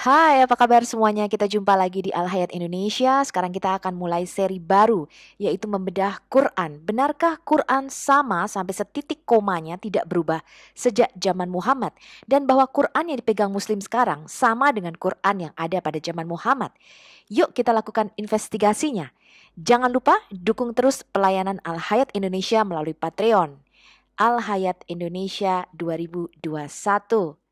Hai, apa kabar semuanya? Kita jumpa lagi di Al Hayat Indonesia. Sekarang kita akan mulai seri baru, yaitu membedah Quran. Benarkah Quran sama sampai setitik komanya tidak berubah sejak zaman Muhammad? Dan bahwa Quran yang dipegang Muslim sekarang sama dengan Quran yang ada pada zaman Muhammad? Yuk kita lakukan investigasinya. Jangan lupa dukung terus pelayanan Al Hayat Indonesia melalui Patreon. Al Hayat Indonesia 2021.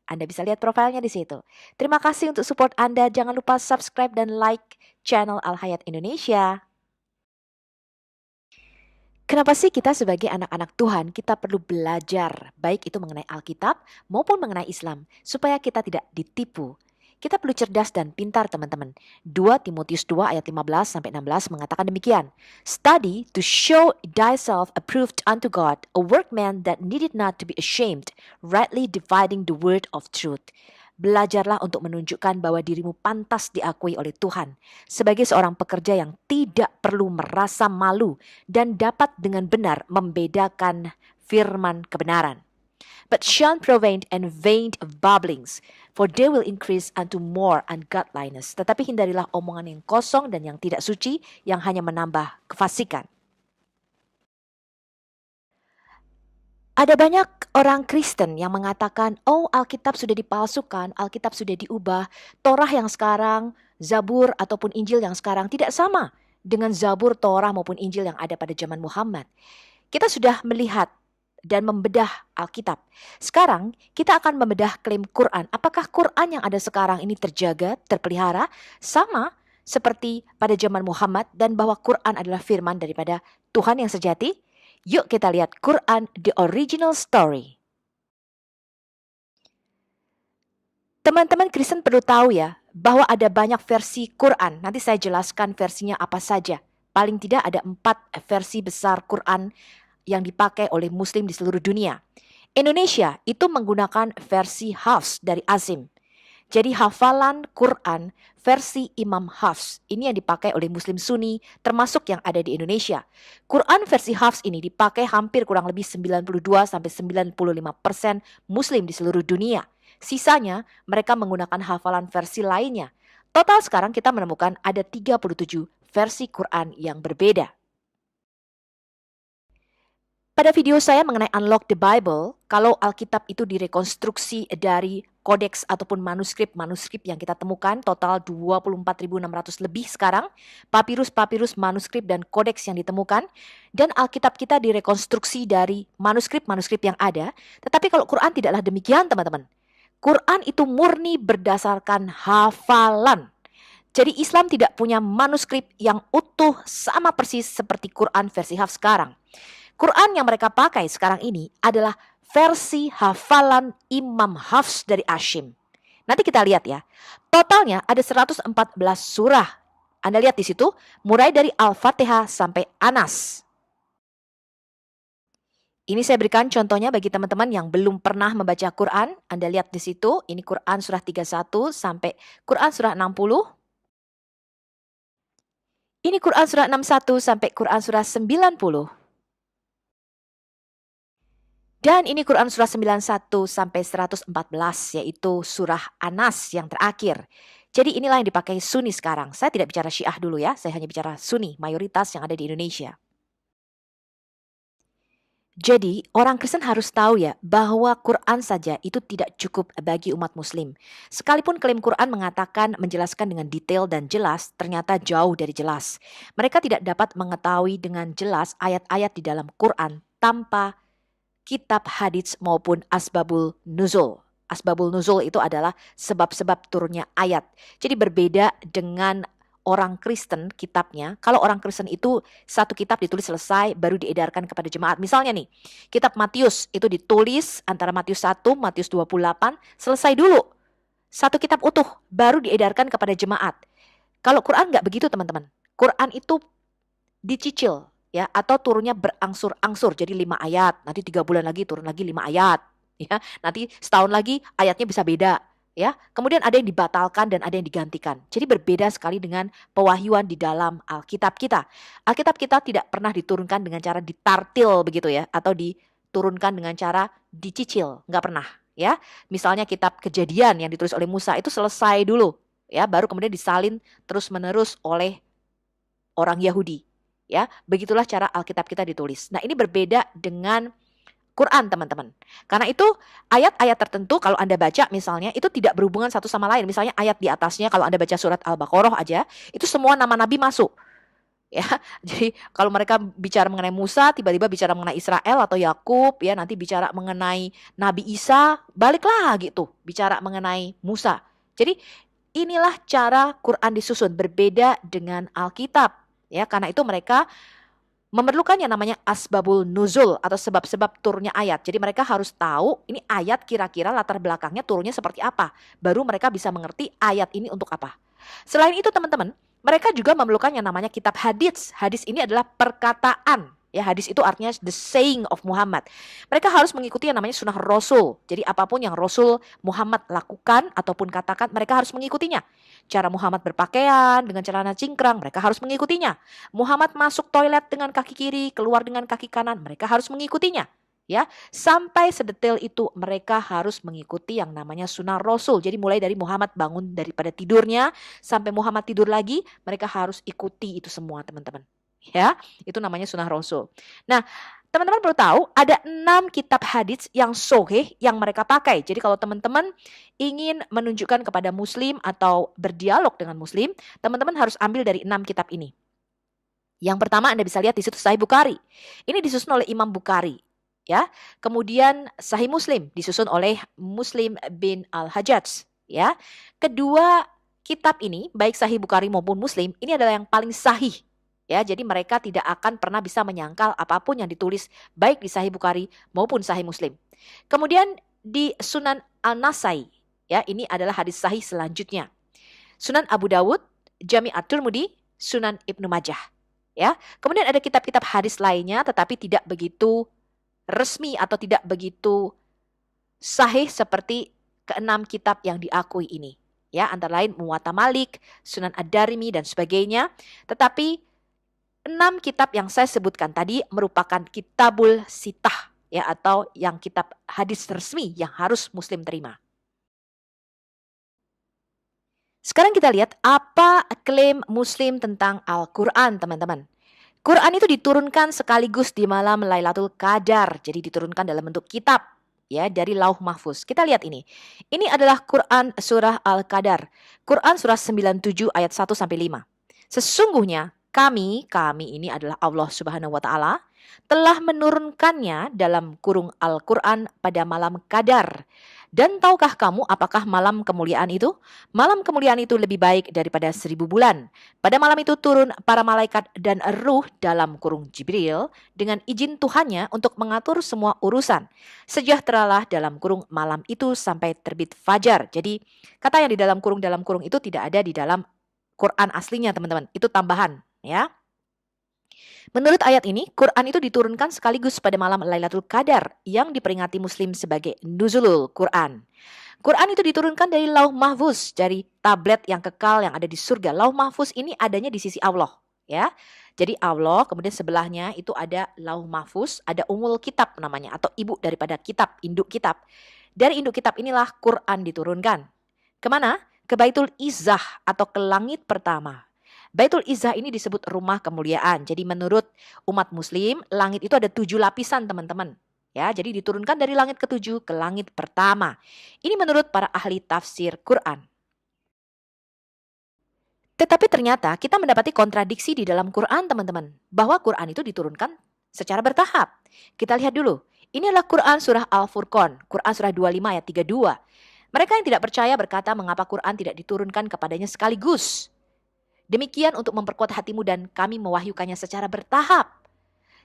Anda bisa lihat profilnya di situ. Terima kasih untuk support Anda. Jangan lupa subscribe dan like channel Al Hayat Indonesia. Kenapa sih kita sebagai anak-anak Tuhan kita perlu belajar baik itu mengenai Alkitab maupun mengenai Islam supaya kita tidak ditipu? Kita perlu cerdas dan pintar teman-teman. 2 Timotius 2 ayat 15 sampai 16 mengatakan demikian. Study to show thyself approved unto God, a workman that needed not to be ashamed, rightly dividing the word of truth. Belajarlah untuk menunjukkan bahwa dirimu pantas diakui oleh Tuhan sebagai seorang pekerja yang tidak perlu merasa malu dan dapat dengan benar membedakan firman kebenaran. But shun profane and vain babblings, for they will increase unto more ungodliness. Tetapi hindarilah omongan yang kosong dan yang tidak suci, yang hanya menambah kefasikan. Ada banyak orang Kristen yang mengatakan, oh Alkitab sudah dipalsukan, Alkitab sudah diubah, Torah yang sekarang, Zabur ataupun Injil yang sekarang tidak sama dengan Zabur, Torah maupun Injil yang ada pada zaman Muhammad. Kita sudah melihat dan membedah Alkitab. Sekarang kita akan membedah klaim Quran. Apakah Quran yang ada sekarang ini terjaga, terpelihara, sama seperti pada zaman Muhammad dan bahwa Quran adalah firman daripada Tuhan yang sejati? Yuk kita lihat Quran, the original story. Teman-teman Kristen perlu tahu ya, bahwa ada banyak versi Quran. Nanti saya jelaskan versinya apa saja. Paling tidak ada 4 versi besar Quran yang dipakai oleh Muslim di seluruh dunia. Indonesia itu menggunakan versi Hafs dari Azim. Jadi hafalan Quran versi Imam Hafs ini yang dipakai oleh Muslim Sunni termasuk yang ada di Indonesia. Quran versi Hafs ini dipakai hampir kurang lebih 92-95% Muslim di seluruh dunia. Sisanya mereka menggunakan hafalan versi lainnya. Total sekarang kita menemukan ada 37 versi Quran yang berbeda. Pada video saya mengenai Unlock the Bible, kalau Alkitab itu direkonstruksi dari kodeks ataupun manuskrip yang kita temukan, total 24.600 lebih sekarang, papirus-papirus manuskrip dan kodeks yang ditemukan, dan Alkitab kita direkonstruksi dari manuskrip yang ada, tetapi kalau Quran tidaklah demikian teman-teman. Quran itu murni berdasarkan hafalan. Jadi Islam tidak punya manuskrip yang utuh sama persis seperti Quran versi Hafs sekarang. Quran yang mereka pakai sekarang ini adalah versi hafalan Imam Hafs dari Ashim. Nanti kita lihat ya. Totalnya ada 114 surah. Anda lihat di situ, mulai dari Al-Fatihah sampai Anas. Ini saya berikan contohnya bagi teman-teman yang belum pernah membaca Quran. Anda lihat di situ, ini Quran surah 31 sampai Quran surah 60. Ini Quran surah 61 sampai Quran surah 90. Dan ini Quran surah 91 sampai 114 yaitu surah Anas yang terakhir. Jadi inilah yang dipakai Sunni sekarang. Saya tidak bicara Syiah dulu ya, saya hanya bicara Sunni, mayoritas yang ada di Indonesia. Jadi orang Kristen harus tahu ya bahwa Quran saja itu tidak cukup bagi umat Muslim. Sekalipun klaim Quran mengatakan menjelaskan dengan detail dan jelas, ternyata jauh dari jelas. Mereka tidak dapat mengetahui dengan jelas ayat-ayat di dalam Quran tanpa kitab hadits maupun asbabul nuzul. Asbabul nuzul itu adalah sebab-sebab turunnya ayat. Jadi berbeda dengan orang Kristen kitabnya. Kalau orang Kristen itu satu kitab ditulis selesai baru diedarkan kepada jemaat. Misalnya nih, kitab Matius itu ditulis antara Matius 1, Matius 28, selesai dulu. Satu kitab utuh baru diedarkan kepada jemaat. Kalau Quran nggak begitu teman-teman. Quran itu dicicil. Ya, atau turunnya berangsur-angsur jadi 5 ayat, nanti 3 bulan lagi turun lagi 5 ayat, ya. Nanti setahun lagi ayatnya bisa beda, ya. Kemudian ada yang dibatalkan dan ada yang digantikan. Jadi berbeda sekali dengan pewahyuan di dalam Alkitab kita. Alkitab kita tidak pernah diturunkan dengan cara ditartil begitu ya, atau diturunkan dengan cara dicicil, nggak pernah, ya. Misalnya kitab Kejadian yang ditulis oleh Musa itu selesai dulu, ya, baru kemudian disalin terus-menerus oleh orang Yahudi. Ya, begitulah cara Alkitab kita ditulis. Nah, ini berbeda dengan Quran, teman-teman. Karena itu ayat-ayat tertentu kalau Anda baca misalnya itu tidak berhubungan satu sama lain. Misalnya ayat di atasnya kalau Anda baca surat Al-Baqarah aja, itu semua nama nabi masuk. Ya, jadi kalau mereka bicara mengenai Musa, tiba-tiba bicara mengenai Israel atau Yakub, ya nanti bicara mengenai Nabi Isa, balik lagi tuh bicara mengenai Musa. Jadi inilah cara Quran disusun, berbeda dengan Alkitab. Ya, karena itu mereka memerlukan yang namanya asbabul nuzul atau sebab-sebab turunnya ayat. Jadi mereka harus tahu ini ayat kira-kira latar belakangnya turunnya seperti apa. Baru mereka bisa mengerti ayat ini untuk apa. Selain itu teman-teman, mereka juga memerlukan yang namanya kitab hadits. Hadis ini adalah perkataan. Ya, hadis itu artinya the saying of Muhammad. Mereka harus mengikuti yang namanya sunnah Rasul. Jadi apapun yang Rasul Muhammad lakukan ataupun katakan, mereka harus mengikutinya. Cara Muhammad berpakaian dengan celana cingkrang, mereka harus mengikutinya. Muhammad masuk toilet dengan kaki kiri, keluar dengan kaki kanan, mereka harus mengikutinya. Ya, sampai sedetail itu mereka harus mengikuti yang namanya sunnah Rasul. Jadi mulai dari Muhammad bangun daripada tidurnya sampai Muhammad tidur lagi, mereka harus ikuti itu semua, teman-teman. Ya, itu namanya sunnah Rasul. Nah, teman-teman perlu tahu ada 6 kitab hadits yang sahih yang mereka pakai. Jadi kalau teman-teman ingin menunjukkan kepada muslim atau berdialog dengan muslim, teman-teman harus ambil dari 6 kitab ini. Yang pertama Anda bisa lihat di situ Sahih Bukhari. Ini disusun oleh Imam Bukhari, ya. Kemudian Sahih Muslim disusun oleh Muslim bin Al-Hajjaj, ya. Kedua kitab ini, baik Sahih Bukhari maupun Muslim, ini adalah yang paling sahih. Ya, jadi mereka tidak akan pernah bisa menyangkal apapun yang ditulis baik di Sahih Bukhari maupun Sahih Muslim. Kemudian di Sunan An-Nasai, ya, ini adalah hadis sahih selanjutnya. Sunan Abu Dawud, Jami' At-Tirmidzi, Sunan Ibnu Majah. Ya, kemudian ada kitab-kitab hadis lainnya tetapi tidak begitu resmi atau tidak begitu sahih seperti keenam kitab yang diakui ini. Ya, antara lain Muwatta Malik, Sunan Ad-Darimi dan sebagainya. Tetapi 6 kitab yang saya sebutkan tadi merupakan kitabul sitah, ya, atau yang kitab hadis resmi yang harus muslim terima. Sekarang kita lihat apa klaim muslim tentang Al-Quran, teman-teman. Quran itu diturunkan sekaligus di malam Lailatul Qadar. Jadi diturunkan dalam bentuk kitab, ya, dari Lauh Mahfuz. Kita lihat ini. Ini adalah Quran surah Al-Qadar. Quran surah 97 ayat 1 sampai 5. Sesungguhnya kami ini adalah Allah Subhanahu wa taala, telah menurunkannya dalam kurung Al-Quran pada malam Qadar. Dan tahukah kamu apakah malam kemuliaan itu? Malam kemuliaan itu lebih baik daripada 1000 bulan. Pada malam itu turun para malaikat dan ruh dalam kurung Jibril dengan izin Tuhannya untuk mengatur semua urusan. Sejahteralah dalam kurung malam itu sampai terbit fajar. Jadi kata yang di dalam kurung itu tidak ada di dalam Quran aslinya, teman-teman. Itu tambahan, ya. Menurut ayat ini, Quran itu diturunkan sekaligus pada malam Lailatul Qadar yang diperingati muslim sebagai Nuzulul Quran. Quran itu diturunkan dari Lauh Mahfuz, dari tablet yang kekal yang ada di surga. Lauh Mahfuz ini adanya di sisi Allah, ya. Jadi Allah, kemudian sebelahnya itu ada Lauh Mahfuz, ada Ummul Kitab namanya atau ibu daripada kitab, induk kitab. Dari induk kitab inilah Quran diturunkan. Kemana? Ke Baitul Izzah atau ke langit pertama. Baitul Izzah ini disebut rumah kemuliaan. Jadi menurut umat muslim, langit itu ada 7 lapisan, teman-teman. Ya, jadi diturunkan dari langit ke-7 ke langit pertama. Ini menurut para ahli tafsir Quran. Tetapi ternyata kita mendapati kontradiksi di dalam Quran, teman-teman. Bahwa Quran itu diturunkan secara bertahap. Kita lihat dulu. Ini adalah Quran surah Al-Furqan. Quran surah 25 ayat 32. Mereka yang tidak percaya berkata mengapa Quran tidak diturunkan kepadanya sekaligus. Demikian untuk memperkuat hatimu dan kami mewahyukannya secara bertahap.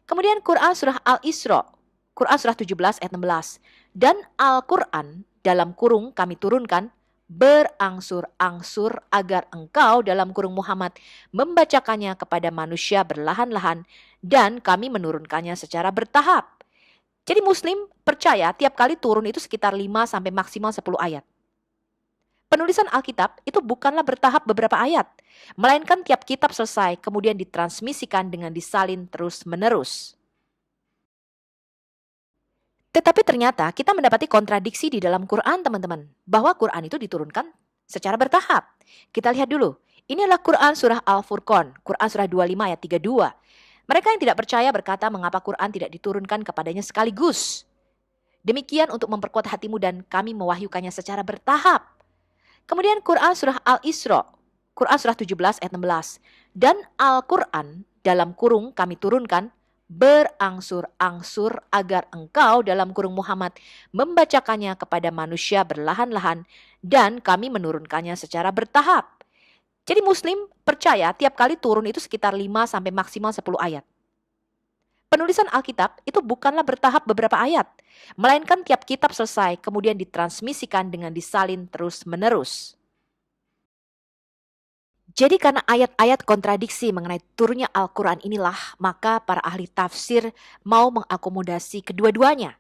Kemudian Quran surah Al-Isra, Quran surah 17 ayat 16. Dan Al-Quran dalam kurung kami turunkan berangsur-angsur agar engkau dalam kurung Muhammad membacakannya kepada manusia berlahan-lahan dan kami menurunkannya secara bertahap. Jadi muslim percaya tiap kali turun itu sekitar 5 sampai maksimal 10 ayat. Penulisan Alkitab itu bukanlah bertahap beberapa ayat, melainkan tiap kitab selesai kemudian ditransmisikan dengan disalin terus-menerus. Tetapi ternyata kita mendapati kontradiksi di dalam Quran, teman-teman, bahwa Quran itu diturunkan secara bertahap. Kita lihat dulu. Ini adalah Quran surah Al-Furqan, Quran surah 25 ayat 32. Mereka yang tidak percaya berkata mengapa Quran tidak diturunkan kepadanya sekaligus. Demikian untuk memperkuat hatimu dan kami mewahyukannya secara bertahap. Kemudian Quran surah Al-Isra, Quran surah 17 ayat 16. Dan Al-Quran dalam kurung kami turunkan berangsur-angsur agar engkau dalam kurung Muhammad membacakannya kepada manusia berlahan-lahan dan kami menurunkannya secara bertahap. Jadi Muslim percaya tiap kali turun itu sekitar 5 sampai maksimal 10 ayat. Penulisan Alkitab itu bukanlah bertahap beberapa ayat, melainkan tiap kitab selesai kemudian ditransmisikan dengan disalin terus-menerus. Jadi karena ayat-ayat kontradiksi mengenai turunnya Al-Quran inilah, maka para ahli tafsir mau mengakomodasi kedua-duanya.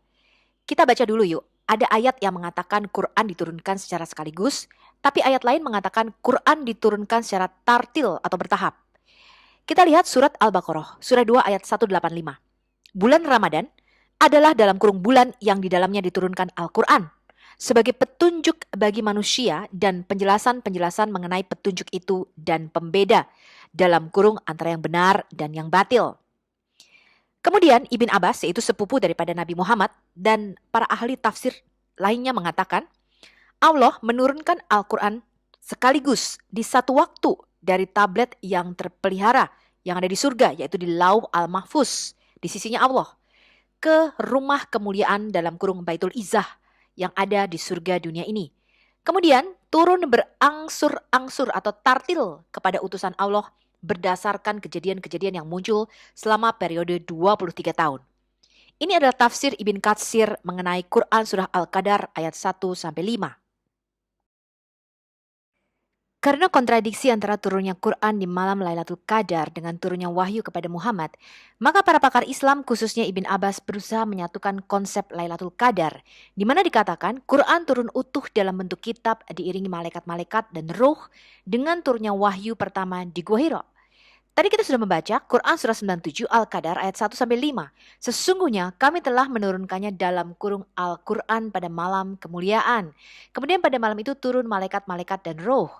Kita baca dulu yuk. Ada ayat yang mengatakan Quran diturunkan secara sekaligus, tapi ayat lain mengatakan Quran diturunkan secara tartil atau bertahap. Kita lihat surat Al-Baqarah, surah 2 ayat 185. Bulan Ramadan adalah dalam kurung bulan yang di dalamnya diturunkan Al-Quran sebagai petunjuk bagi manusia dan penjelasan-penjelasan mengenai petunjuk itu dan pembeda dalam kurung antara yang benar dan yang batil. Kemudian Ibn Abbas, yaitu sepupu daripada Nabi Muhammad, dan para ahli tafsir lainnya mengatakan Allah menurunkan Al-Quran sekaligus di satu waktu dari tablet yang terpelihara yang ada di surga, yaitu di Lauh Al-Mahfuz di sisinya Allah, ke rumah kemuliaan dalam kurung Baitul Izzah yang ada di surga dunia ini. Kemudian turun berangsur-angsur atau tartil kepada utusan Allah berdasarkan kejadian-kejadian yang muncul selama periode 23 tahun. Ini adalah tafsir Ibn Katsir mengenai Quran surah Al-Qadar ayat 1-5. Karena kontradiksi antara turunnya Quran di malam Lailatul Qadar dengan turunnya wahyu kepada Muhammad, maka para pakar Islam khususnya Ibn Abbas berusaha menyatukan konsep Lailatul Qadar, di mana dikatakan Quran turun utuh dalam bentuk kitab diiringi malaikat-malaikat dan roh dengan turunnya wahyu pertama di Gua Hira. Tadi kita sudah membaca Quran surah 97 Al-Qadar ayat 1-5. Sesungguhnya kami telah menurunkannya dalam kurung Al-Quran pada malam kemuliaan. Kemudian pada malam itu turun malaikat-malaikat dan roh.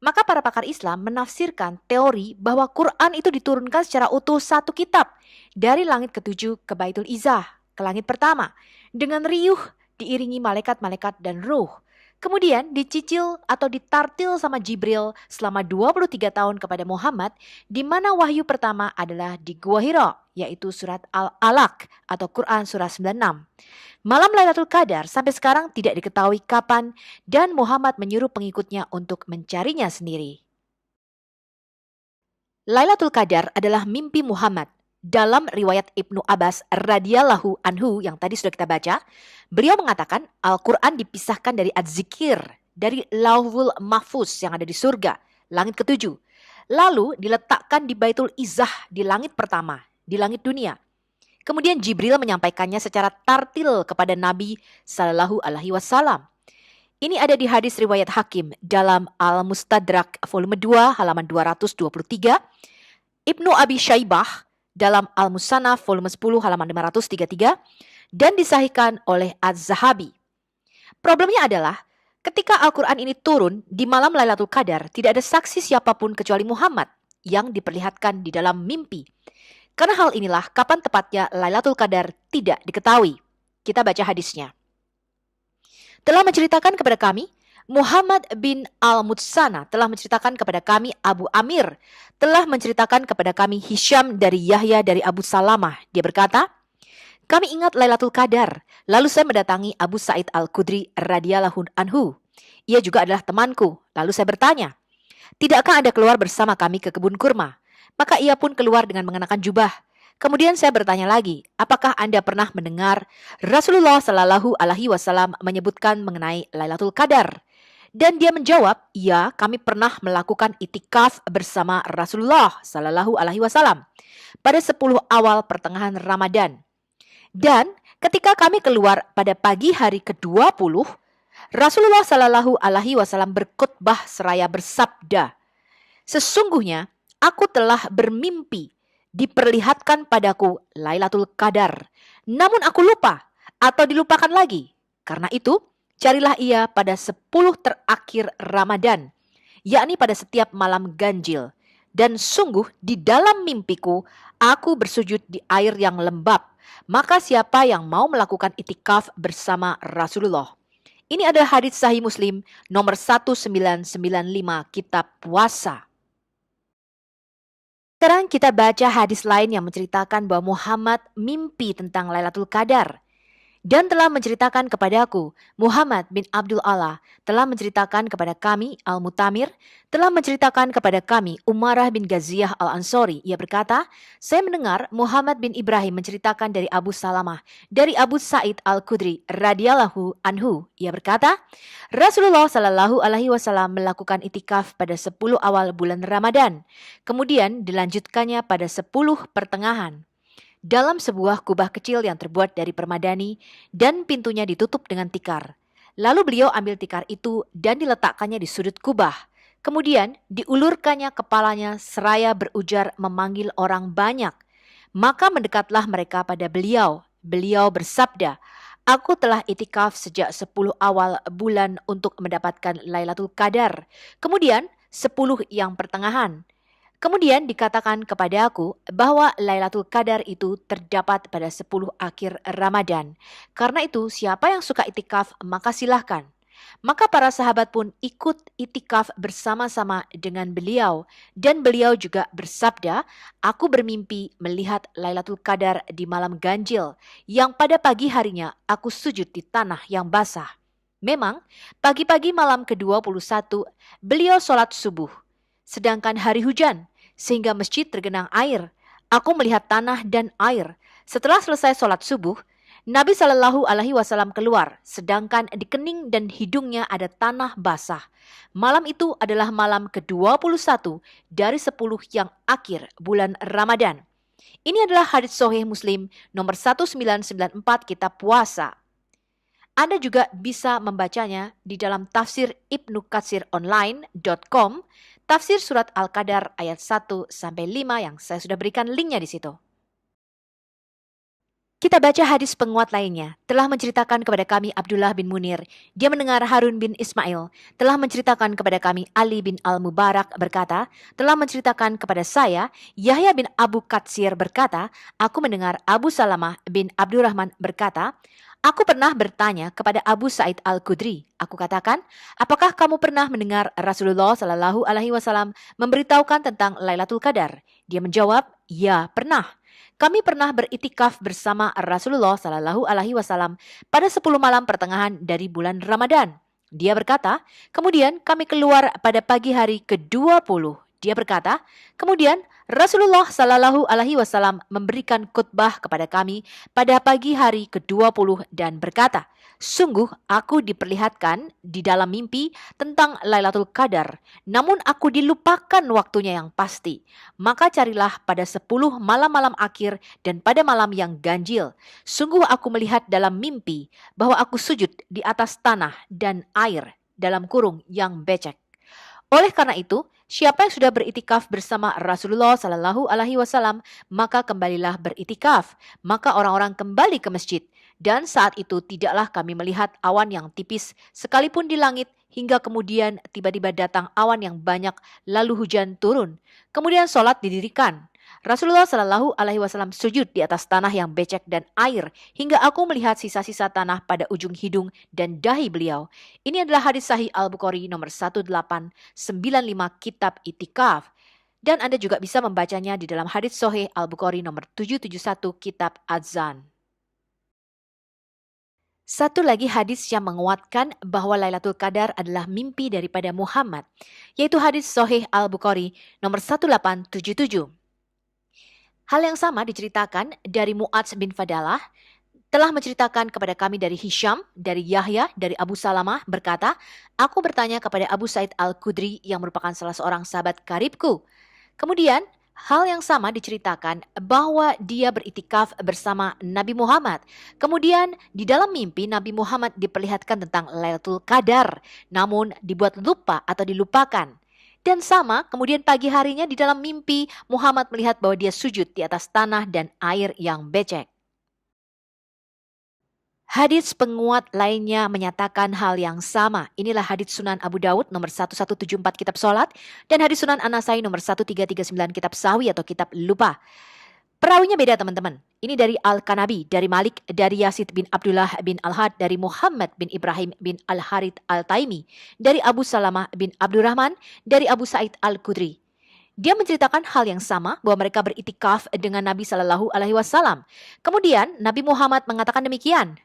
Maka para pakar Islam menafsirkan teori bahwa Quran itu diturunkan secara utuh satu kitab dari langit ketujuh ke Baitul Izzah, ke langit pertama, dengan riuh diiringi malaikat-malaikat dan ruh. Kemudian dicicil atau ditartil sama Jibril selama 23 tahun kepada Muhammad, di mana wahyu pertama adalah di Gua Hira, yaitu surat Al-Alaq atau Quran surah 96. Malam Lailatul Qadar sampai sekarang tidak diketahui kapan dan Muhammad menyuruh pengikutnya untuk mencarinya sendiri. Lailatul Qadar adalah mimpi Muhammad. Dalam riwayat Ibnu Abbas radhiyallahu anhu yang tadi sudah kita baca, beliau mengatakan Al-Quran dipisahkan dari Az-Zikir, dari Lauhul Mahfuz yang ada di surga, langit ketujuh. Lalu diletakkan di Baitul Izzah di langit pertama, di langit dunia. Kemudian Jibril menyampaikannya secara tartil kepada Nabi Sallallahu Alaihi Wasallam. Ini ada di hadis riwayat Hakim dalam Al-Mustadrak volume 2 halaman 223, Ibnu Abi Syaibah dalam Al-Musannaf volume 10 halaman 533, dan disahihkan oleh Az-Zahabi. Problemnya adalah ketika Al-Quran ini turun di malam Lailatul Qadar, tidak ada saksi siapapun kecuali Muhammad yang diperlihatkan di dalam mimpi. Karena hal inilah kapan tepatnya Lailatul Qadar tidak diketahui. Kita baca hadisnya. Telah menceritakan kepada kami, Muhammad bin Al-Mutsana telah menceritakan kepada kami, Abu Amir telah menceritakan kepada kami, Hisham dari Yahya dari Abu Salamah. Dia berkata, kami ingat Lailatul Qadar, lalu saya mendatangi Abu Sa'id Al-Khudri radhiyallahu anhu. Ia juga adalah temanku. Lalu saya bertanya, tidakkah Anda keluar bersama kami ke kebun kurma? Maka ia pun keluar dengan mengenakan jubah. Kemudian saya bertanya lagi, apakah Anda pernah mendengar Rasulullah Shallallahu Alaihi Wasallam menyebutkan mengenai Lailatul Qadar? Dan dia menjawab, ya, kami pernah melakukan itikaf bersama Rasulullah Shallallahu Alaihi Wasallam pada 10 awal pertengahan Ramadan. Dan ketika kami keluar pada pagi hari ke-20, Rasulullah Shallallahu Alaihi Wasallam berkhutbah seraya bersabda, sesungguhnya aku telah bermimpi, diperlihatkan padaku Lailatul Qadar. Namun aku lupa atau dilupakan lagi. Karena itu, Carilah ia pada 10 terakhir Ramadan, yakni pada setiap malam ganjil. Dan sungguh di dalam mimpiku, aku bersujud di air yang lembab. Maka siapa yang mau melakukan itikaf bersama Rasulullah? Ini adalah hadits Sahih Muslim nomor 1995 Kitab Puasa. Sekarang kita baca hadis lain yang menceritakan bahwa Muhammad mimpi tentang Lailatul Qadar. Dan telah menceritakan kepadaku, Muhammad bin Abdul Allah telah menceritakan kepada kami, Al-Mutamir, telah menceritakan kepada kami, Umarah bin Ghaziyah Al-Ansori. Ia berkata, saya mendengar Muhammad bin Ibrahim menceritakan dari Abu Salamah, dari Abu Sa'id Al-Khudri radhiyallahu anhu. Ia berkata, Rasulullah Shallallahu alaihi wasallam melakukan itikaf pada 10 awal bulan Ramadan. Kemudian dilanjutkannya pada 10 pertengahan. Dalam sebuah kubah kecil yang terbuat dari permadani dan pintunya ditutup dengan tikar. Lalu beliau ambil tikar itu dan diletakkannya di sudut kubah. Kemudian diulurkannya kepalanya seraya berujar memanggil orang banyak. Maka mendekatlah mereka pada beliau. Beliau bersabda, aku telah itikaf sejak 10 awal bulan untuk mendapatkan Lailatul Qadar. Kemudian 10 yang pertengahan. Kemudian dikatakan kepada aku bahwa Lailatul Qadar itu terdapat pada 10 akhir Ramadan. Karena itu siapa yang suka itikaf maka silahkan. Maka para sahabat pun ikut itikaf bersama-sama dengan beliau. Dan beliau juga bersabda, aku bermimpi melihat Lailatul Qadar di malam ganjil. Yang pada pagi harinya aku sujud di tanah yang basah. Memang pagi-pagi malam ke-21 beliau sholat subuh. Sedangkan hari hujan, sehingga masjid tergenang air. Aku melihat tanah dan air. Setelah selesai sholat subuh, Nabi Shallallahu Alaihi Wasallam keluar, sedangkan di kening dan hidungnya ada tanah basah. Malam itu adalah malam ke-21 dari 10 yang akhir bulan Ramadan. Ini adalah hadits Sahih Muslim nomor 1994 Kitab Puasa. Anda juga bisa membacanya di dalam tafsir ibnukatsironline.com, tafsir surat Al-Qadar ayat 1-5 yang saya sudah berikan linknya di situ. Kita baca hadis penguat lainnya. Telah menceritakan kepada kami Abdullah bin Munir. Dia mendengar Harun bin Ismail. Telah menceritakan kepada kami Ali bin Al-Mubarak berkata, telah menceritakan kepada saya Yahya bin Abu Katsir berkata, aku mendengar Abu Salamah bin Abdurrahman berkata, aku pernah bertanya kepada Abu Sa'id Al-Khudri. Aku katakan, apakah kamu pernah mendengar Rasulullah Shallallahu Alaihi Wasallam memberitahukan tentang Lailatul Qadar? Dia menjawab, ya pernah. Kami pernah beritikaf bersama Rasulullah Shallallahu Alaihi Wasallam pada 10 malam pertengahan dari bulan Ramadan. Dia berkata, kemudian kami keluar pada pagi hari ke-20. Dia berkata, kemudian Rasulullah Shallallahu Alaihi Wasallam memberikan khutbah kepada kami pada pagi hari ke-20 dan berkata, sungguh aku diperlihatkan di dalam mimpi tentang Lailatul Qadar, namun aku dilupakan waktunya yang pasti. Maka carilah pada 10 malam-malam akhir dan pada malam yang ganjil. Sungguh aku melihat dalam mimpi bahwa aku sujud di atas tanah dan air dalam kurung yang becek. Oleh karena itu, siapa yang sudah beritikaf bersama Rasulullah Shallallahu Alaihi Wasallam, maka kembalilah beritikaf. Maka orang-orang kembali ke masjid. Dan saat itu tidaklah kami melihat awan yang tipis sekalipun di langit hingga kemudian tiba-tiba datang awan yang banyak lalu hujan turun. Kemudian sholat didirikan. Rasulullah Shallallahu Alaihi Wasallam sujud di atas tanah yang becek dan air hingga aku melihat sisa-sisa tanah pada ujung hidung dan dahi beliau. Ini adalah hadis Sahih Al-Bukhari nomor 1895 Kitab Itikaf. Dan Anda juga bisa membacanya di dalam hadis Sahih Al-Bukhari nomor 771 Kitab Adzan. Satu lagi hadis yang menguatkan bahwa Lailatul Qadar adalah mimpi daripada Muhammad, yaitu hadis Sahih Al-Bukhari nomor 1877. Hal yang sama diceritakan dari Mu'adz bin Fadalah, telah menceritakan kepada kami dari Hisham, dari Yahya, dari Abu Salamah berkata, aku bertanya kepada Abu Sa'id Al-Khudri yang merupakan salah seorang sahabat karibku. Kemudian hal yang sama diceritakan bahwa dia beritikaf bersama Nabi Muhammad. Kemudian di dalam mimpi Nabi Muhammad diperlihatkan tentang Lailatul Qadar, namun dibuat lupa atau dilupakan. Dan sama, kemudian pagi harinya di dalam mimpi Muhammad melihat bahwa dia sujud di atas tanah dan air yang becek. Hadits penguat lainnya menyatakan hal yang sama. Inilah hadits Sunan Abu Daud nomor 1174 kitab Salat dan hadits Sunan An-Nasai nomor 1339 kitab Sahwi atau kitab lupa. Perawinya beda teman-teman. Ini dari Al-Kanabi, dari Malik, dari Yazid bin Abdullah bin Al-Had, dari Muhammad bin Ibrahim bin Al-Harith Al-Taimi, dari Abu Salamah bin Abdurrahman, dari Abu Sa'id Al-Khudri. Dia menceritakan hal yang sama bahwa mereka beritikaf dengan Nabi Shallallahu Alaihi Wasallam. Kemudian Nabi Muhammad mengatakan demikian.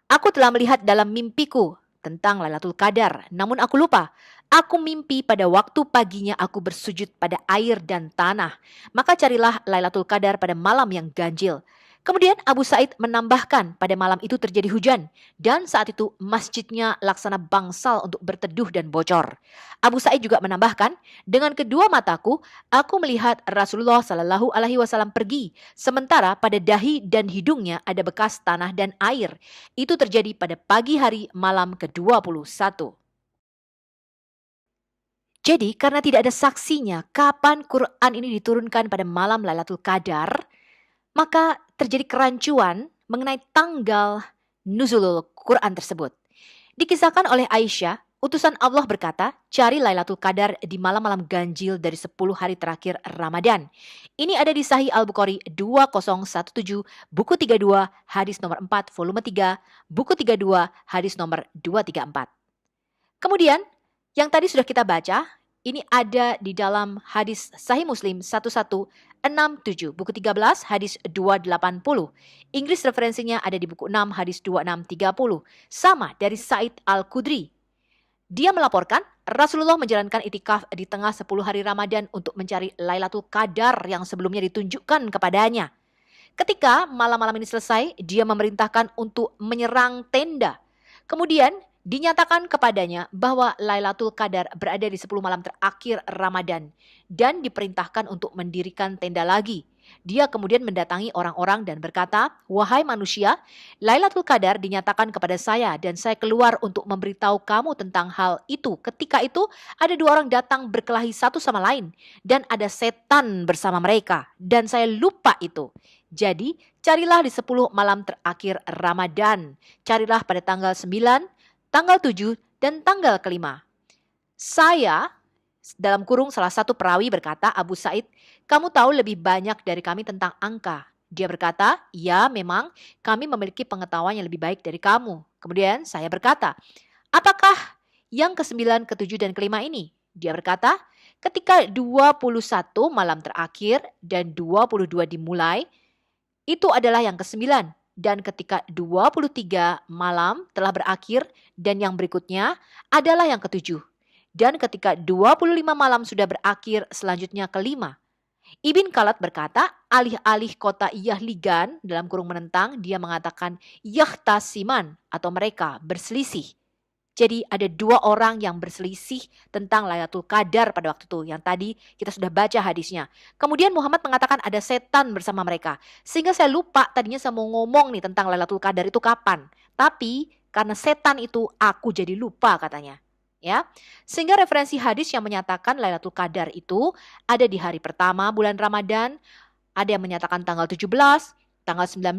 Aku telah melihat dalam mimpiku tentang Lailatul Qadar, namun aku lupa. Aku mimpi pada waktu paginya aku bersujud pada air dan tanah. Maka carilah Lailatul Qadar pada malam yang ganjil. Kemudian Abu Sa'id menambahkan pada malam itu terjadi hujan. Dan saat itu masjidnya laksana bangsal untuk berteduh dan bocor. Abu Sa'id juga menambahkan, dengan kedua mataku, aku melihat Rasulullah Shallallahu Alaihi Wasallam pergi. Sementara pada dahi dan hidungnya ada bekas tanah dan air. Itu terjadi pada pagi hari malam ke-21. Jadi karena tidak ada saksinya kapan Quran ini diturunkan pada malam Lailatul Qadar, maka terjadi kerancuan mengenai tanggal nuzulul Quran tersebut. Dikisahkan oleh Aisyah, utusan Allah berkata, cari Lailatul Qadar di malam-malam ganjil dari 10 hari terakhir Ramadan. Ini ada di Sahih Al-Bukhari 2017, buku 32, hadis nomor 4, volume 3, buku 32, hadis nomor 234. Kemudian, yang tadi sudah kita baca, ini ada di dalam hadis Sahih Muslim 1167, buku 13, hadis 280. Inggris referensinya ada di buku 6, hadis 2630. Sama dari Sa'id Al-Khudri. Dia melaporkan Rasulullah menjalankan itikaf di tengah 10 hari Ramadan untuk mencari Lailatul Qadar yang sebelumnya ditunjukkan kepadanya. Ketika malam-malam ini selesai, dia memerintahkan untuk menyerang tenda. Kemudian dinyatakan kepadanya bahwa Lailatul Qadar berada di 10 malam terakhir Ramadan dan diperintahkan untuk mendirikan tenda lagi. Dia kemudian mendatangi orang-orang dan berkata, "Wahai manusia, Lailatul Qadar dinyatakan kepada saya dan saya keluar untuk memberitahu kamu tentang hal itu. Ketika itu ada dua orang datang berkelahi satu sama lain dan ada setan bersama mereka dan saya lupa itu. Jadi carilah di 10 malam terakhir Ramadan. Carilah pada tanggal 9, tanggal 7, dan tanggal kelima." Saya, dalam kurung salah satu perawi berkata, Abu Sa'id, kamu tahu lebih banyak dari kami tentang angka. Dia berkata, ya memang kami memiliki pengetahuan yang lebih baik dari kamu. Kemudian saya berkata, apakah yang ke-9, ke-7, dan kelima ini? Dia berkata, ketika 21 malam terakhir dan 22 dimulai, itu adalah yang ke-9. Dan ketika 23 malam telah berakhir dan yang berikutnya adalah yang ke-7. Dan ketika 25 malam sudah berakhir, selanjutnya kelima. Ibn Khalad berkata, alih-alih kota Yahligan dalam kurung menentang, dia mengatakan yahtasiman atau mereka berselisih. Jadi ada dua orang yang berselisih tentang Lailatul Qadar pada waktu itu. Yang tadi kita sudah baca hadisnya. Kemudian Muhammad mengatakan ada setan bersama mereka. Sehingga saya lupa tadinya saya mau ngomong nih tentang Lailatul Qadar itu kapan. Tapi karena setan itu aku jadi lupa katanya. Ya, sehingga referensi hadis yang menyatakan Lailatul Qadar itu ada di hari pertama bulan Ramadan, ada yang menyatakan tanggal 17, tanggal 19,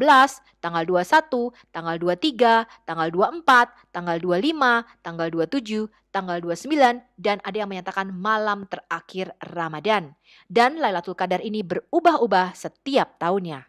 tanggal 21, tanggal 23, tanggal 24, tanggal 25, tanggal 27, tanggal 29, dan ada yang menyatakan malam terakhir Ramadan. Dan Lailatul Qadar ini berubah-ubah setiap tahunnya.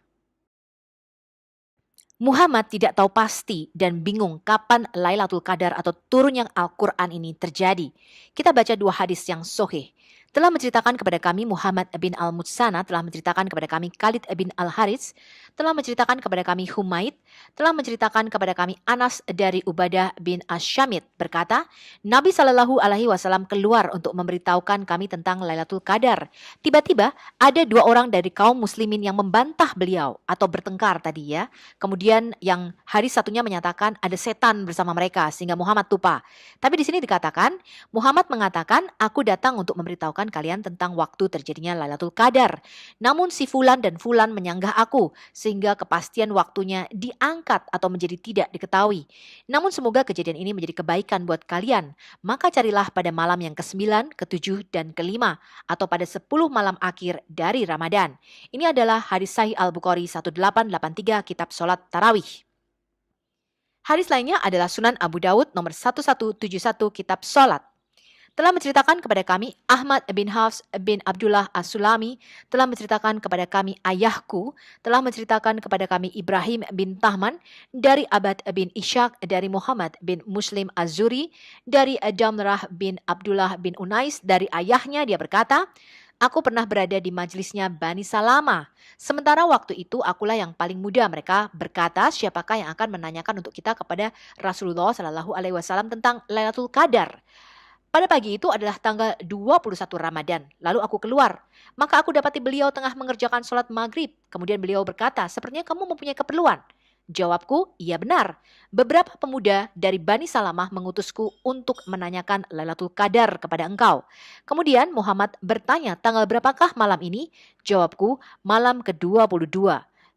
Muhammad tidak tahu pasti dan bingung kapan Lailatul Qadar atau turunnya Al-Quran ini terjadi. Kita baca dua hadis yang sahih. Telah menceritakan kepada kami Muhammad bin Al-Mutsana, telah menceritakan kepada kami Khalid bin Al-Harits, telah menceritakan kepada kami Humaid, telah menceritakan kepada kami Anas dari Ubadah bin Asyamit berkata, Nabi Shallallahu Alaihi Wasallam keluar untuk memberitahukan kami tentang Lailatul Qadar. Tiba-tiba ada dua orang dari kaum muslimin yang membantah beliau atau bertengkar tadi ya. Kemudian yang hari satunya menyatakan ada setan bersama mereka sehingga Muhammad lupa. Tapi di sini dikatakan Muhammad mengatakan aku datang untuk memberitahukan kalian tentang waktu terjadinya Lailatul Qadar. Namun si Fulan dan Fulan menyanggah aku sehingga kepastian waktunya diangkat atau menjadi tidak diketahui. Namun semoga kejadian ini menjadi kebaikan buat kalian. Maka carilah pada malam yang ke-9, ke-7, dan ke-5 atau pada 10 malam akhir dari Ramadan. Ini adalah hadis Sahih Al-Bukhari 1883 kitab Salat Tarawih. Hadis lainnya adalah Sunan Abu Dawud nomor 1171 Kitab Salat. Telah menceritakan kepada kami Ahmad bin Hafs bin Abdullah As-Sulami, telah menceritakan kepada kami ayahku, telah menceritakan kepada kami Ibrahim bin Tahman dari Abad bin Ishaq, dari Muhammad bin Muslim Az-Zuri, dari Damrah bin Abdullah bin Unais, dari ayahnya dia berkata, aku pernah berada di majelisnya Bani Salama. Sementara waktu itu akulah yang paling muda. Mereka berkata, siapakah yang akan menanyakan untuk kita kepada Rasulullah Shallallahu Alaihi Wasallam tentang Lailatul Qadar? Pada pagi itu adalah tanggal 21 Ramadan. Lalu aku keluar. Maka aku dapati beliau tengah mengerjakan sholat maghrib. Kemudian beliau berkata, sepertinya kamu mempunyai keperluan. Jawabku, iya benar. Beberapa pemuda dari Bani Salamah mengutusku untuk menanyakan Lailatul Qadar kepada engkau. Kemudian Muhammad bertanya, tanggal berapakah malam ini? Jawabku, malam ke-22.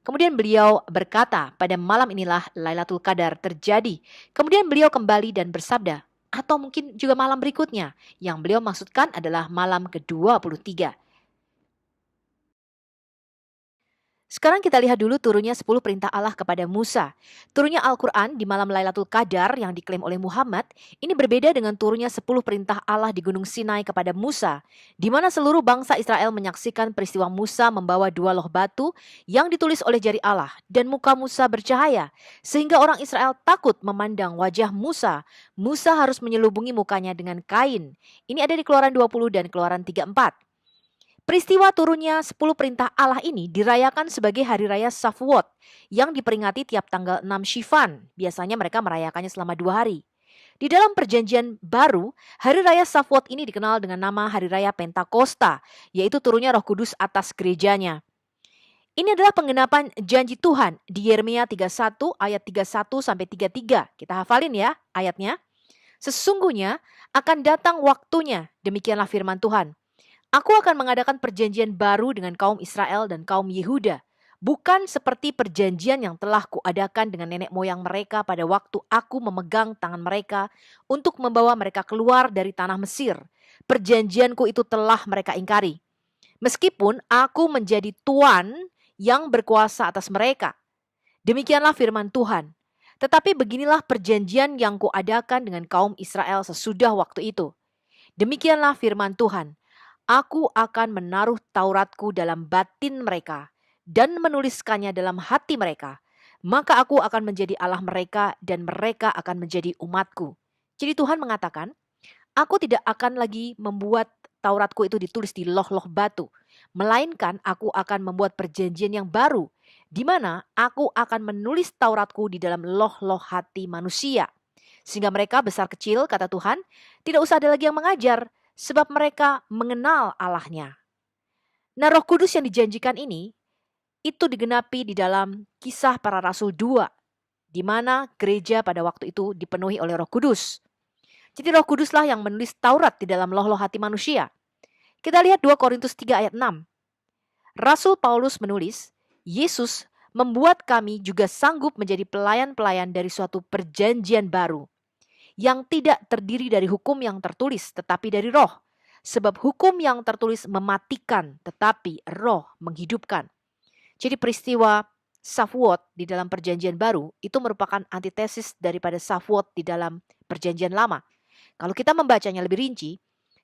Kemudian beliau berkata, pada malam inilah Lailatul Qadar terjadi. Kemudian beliau kembali dan bersabda, atau mungkin juga malam berikutnya. Yang beliau maksudkan adalah malam ke-23. Sekarang kita lihat dulu turunnya 10 perintah Allah kepada Musa. Turunnya Al-Quran di malam Lailatul Qadar yang diklaim oleh Muhammad, ini berbeda dengan turunnya 10 perintah Allah di Gunung Sinai kepada Musa, di mana seluruh bangsa Israel menyaksikan peristiwa Musa membawa 2 loh batu yang ditulis oleh jari Allah, dan muka Musa bercahaya, sehingga orang Israel takut memandang wajah Musa. Musa harus menyelubungi mukanya dengan kain. Ini ada di Keluaran 20 dan Keluaran 34. Peristiwa turunnya 10 perintah Allah ini dirayakan sebagai Hari Raya Shavuot yang diperingati tiap tanggal 6 Sivan. Biasanya mereka merayakannya selama 2 hari. Di dalam perjanjian baru, Hari Raya Shavuot ini dikenal dengan nama Hari Raya Pentakosta, yaitu turunnya Roh Kudus atas gerejanya. Ini adalah penggenapan janji Tuhan di Yeremia 31 ayat 31 sampai 33. Kita hafalin ya ayatnya. Sesungguhnya akan datang waktunya, demikianlah firman Tuhan. Aku akan mengadakan perjanjian baru dengan kaum Israel dan kaum Yehuda, bukan seperti perjanjian yang telah kuadakan dengan nenek moyang mereka pada waktu aku memegang tangan mereka untuk membawa mereka keluar dari tanah Mesir. Perjanjianku itu telah mereka ingkari. Meskipun aku menjadi tuan yang berkuasa atas mereka. Demikianlah firman Tuhan. Tetapi beginilah perjanjian yang kuadakan dengan kaum Israel sesudah waktu itu. Demikianlah firman Tuhan. Aku akan menaruh Tauratku dalam batin mereka dan menuliskannya dalam hati mereka. Maka aku akan menjadi Allah mereka dan mereka akan menjadi umatku. Jadi Tuhan mengatakan, aku tidak akan lagi membuat Tauratku itu ditulis di loh-loh batu. Melainkan aku akan membuat perjanjian yang baru, di mana aku akan menulis Tauratku di dalam loh-loh hati manusia. Sehingga mereka besar kecil, kata Tuhan, tidak usah ada lagi yang mengajar, sebab mereka mengenal Allahnya. Nah, Roh Kudus yang dijanjikan ini, itu digenapi di dalam Kisah Para Rasul 2, di mana gereja pada waktu itu dipenuhi oleh Roh Kudus. Jadi Roh Kuduslah yang menulis Taurat di dalam loh-loh hati manusia. Kita lihat 2 Korintus 3 ayat 6. Rasul Paulus menulis, Yesus membuat kami juga sanggup menjadi pelayan-pelayan dari suatu perjanjian baru, yang tidak terdiri dari hukum yang tertulis, tetapi dari roh. Sebab hukum yang tertulis mematikan, tetapi roh menghidupkan. Jadi peristiwa Shavuot di dalam perjanjian baru, itu merupakan antitesis daripada Shavuot di dalam perjanjian lama. Kalau kita membacanya lebih rinci,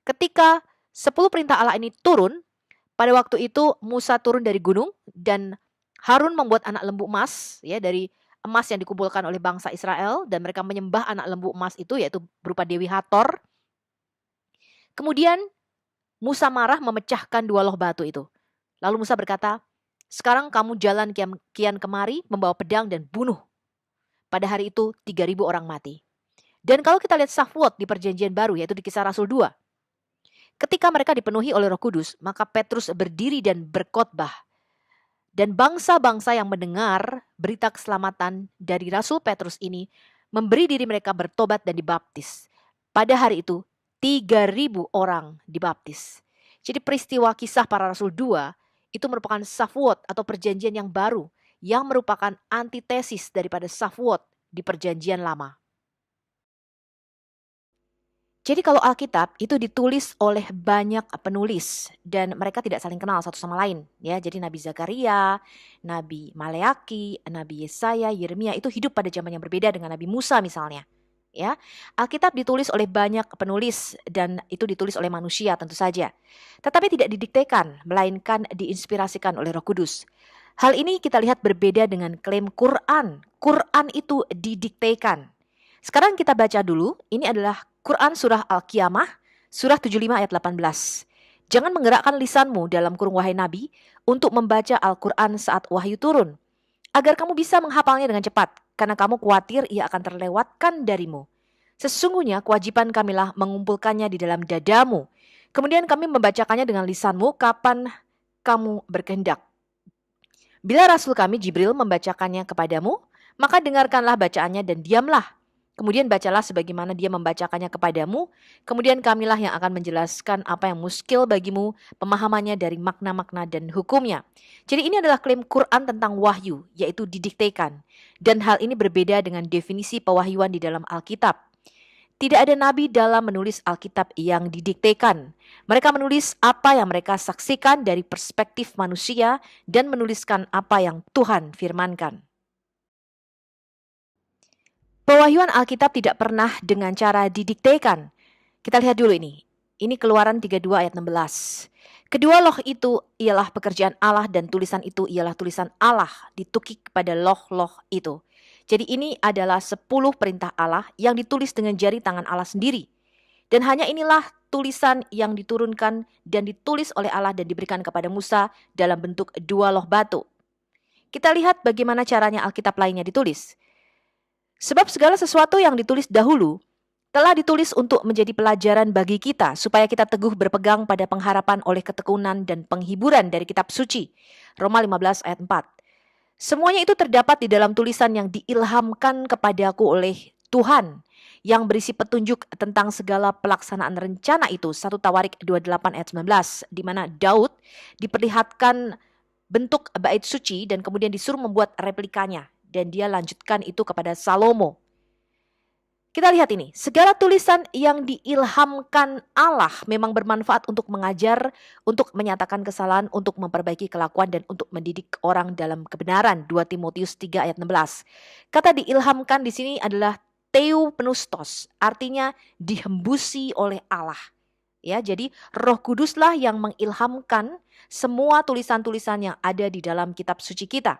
ketika 10 perintah Allah ini turun, pada waktu itu Musa turun dari gunung, dan Harun membuat anak lembu emas, ya, dari emas yang dikumpulkan oleh bangsa Israel, dan mereka menyembah anak lembu emas itu, yaitu berupa Dewi Hathor. Kemudian Musa marah memecahkan 2 loh batu itu. Lalu Musa berkata, sekarang kamu jalan kian kemari membawa pedang dan bunuh. Pada hari itu 3.000 orang mati. Dan kalau kita lihat Shavuot di perjanjian baru, yaitu di Kisah Rasul 2. Ketika mereka dipenuhi oleh Roh Kudus, maka Petrus berdiri dan berkhotbah. Dan bangsa-bangsa yang mendengar berita keselamatan dari Rasul Petrus ini memberi diri mereka bertobat dan dibaptis. Pada hari itu 3.000 orang dibaptis. Jadi peristiwa Kisah Para Rasul 2 itu merupakan Shavuot atau perjanjian yang baru yang merupakan antitesis daripada Shavuot di perjanjian lama. Jadi kalau Alkitab itu ditulis oleh banyak penulis dan mereka tidak saling kenal satu sama lain, ya. Jadi Nabi Zakaria, Nabi Maleaki, Nabi Yesaya, Yeremia itu hidup pada zaman yang berbeda dengan Nabi Musa misalnya. Ya, Alkitab ditulis oleh banyak penulis dan itu ditulis oleh manusia tentu saja. Tetapi tidak didiktekan, melainkan diinspirasikan oleh Roh Kudus. Hal ini kita lihat berbeda dengan klaim Quran. Quran itu didiktekan. Sekarang kita baca dulu, ini adalah Quran Surah Al-Qiyamah, Surah 75 ayat 18. Jangan menggerakkan lisanmu dalam kurung wahai Nabi untuk membaca Al-Quran saat wahyu turun, agar kamu bisa menghafalnya dengan cepat, karena kamu khawatir ia akan terlewatkan darimu. Sesungguhnya kewajiban kamilah mengumpulkannya di dalam dadamu. Kemudian kami membacakannya dengan lisanmu kapan kamu berkehendak. Bila Rasul kami Jibril membacakannya kepadamu, maka dengarkanlah bacaannya dan diamlah. Kemudian bacalah sebagaimana dia membacakannya kepadamu. Kemudian kamilah yang akan menjelaskan apa yang muskil bagimu, pemahamannya dari makna-makna dan hukumnya. Jadi ini adalah klaim Quran tentang wahyu, yaitu didiktekan. Dan hal ini berbeda dengan definisi pewahyuan di dalam Alkitab. Tidak ada nabi dalam menulis Alkitab yang didiktekan. Mereka menulis apa yang mereka saksikan dari perspektif manusia dan menuliskan apa yang Tuhan firmankan. Pewahyuan Alkitab tidak pernah dengan cara didiktekan. Kita lihat dulu ini. Ini Keluaran 32 ayat 16. Kedua loh itu ialah pekerjaan Allah dan tulisan itu ialah tulisan Allah ditukik pada loh-loh itu. Jadi ini adalah 10 perintah Allah yang ditulis dengan jari tangan Allah sendiri. Dan hanya inilah tulisan yang diturunkan dan ditulis oleh Allah dan diberikan kepada Musa dalam bentuk 2 loh batu. Kita lihat bagaimana caranya Alkitab lainnya ditulis. Sebab segala sesuatu yang ditulis dahulu telah ditulis untuk menjadi pelajaran bagi kita supaya kita teguh berpegang pada pengharapan oleh ketekunan dan penghiburan dari kitab suci. Roma 15 ayat 4. Semuanya itu terdapat di dalam tulisan yang diilhamkan kepadaku oleh Tuhan yang berisi petunjuk tentang segala pelaksanaan rencana itu. 1 Tawarik 28 ayat 19 di mana Daud diperlihatkan bentuk bait suci dan kemudian disuruh membuat replikanya. Dan dia lanjutkan itu kepada Salomo. Kita lihat ini, segala tulisan yang diilhamkan Allah memang bermanfaat untuk mengajar, untuk menyatakan kesalahan, untuk memperbaiki kelakuan, dan untuk mendidik orang dalam kebenaran. 2 Timotius 3 ayat 16. Kata diilhamkan di sini adalah theopneustos, artinya dihembusi oleh Allah. Ya, jadi Roh Kuduslah yang mengilhamkan semua tulisan-tulisan yang ada di dalam kitab suci kita.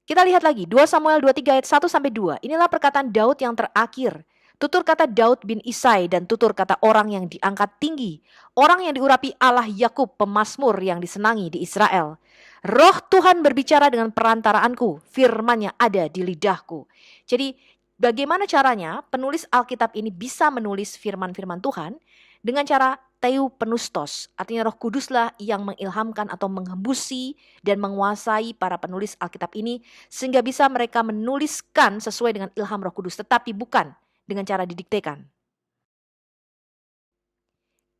Kita lihat lagi, 2 Samuel 23 ayat 1 sampai 2. Inilah perkataan Daud yang terakhir. Tutur kata Daud bin Isai dan tutur kata orang yang diangkat tinggi. Orang yang diurapi Allah Yakub, pemazmur yang disenangi di Israel. Roh Tuhan berbicara dengan perantaraanku, firman-Nya ada di lidahku. Jadi bagaimana caranya penulis Alkitab ini bisa menulis firman-firman Tuhan? Dengan cara theopneustos, artinya Roh Kuduslah yang mengilhamkan atau menghembusi dan menguasai para penulis Alkitab ini sehingga bisa mereka menuliskan sesuai dengan ilham Roh Kudus, tetapi bukan dengan cara didiktekan.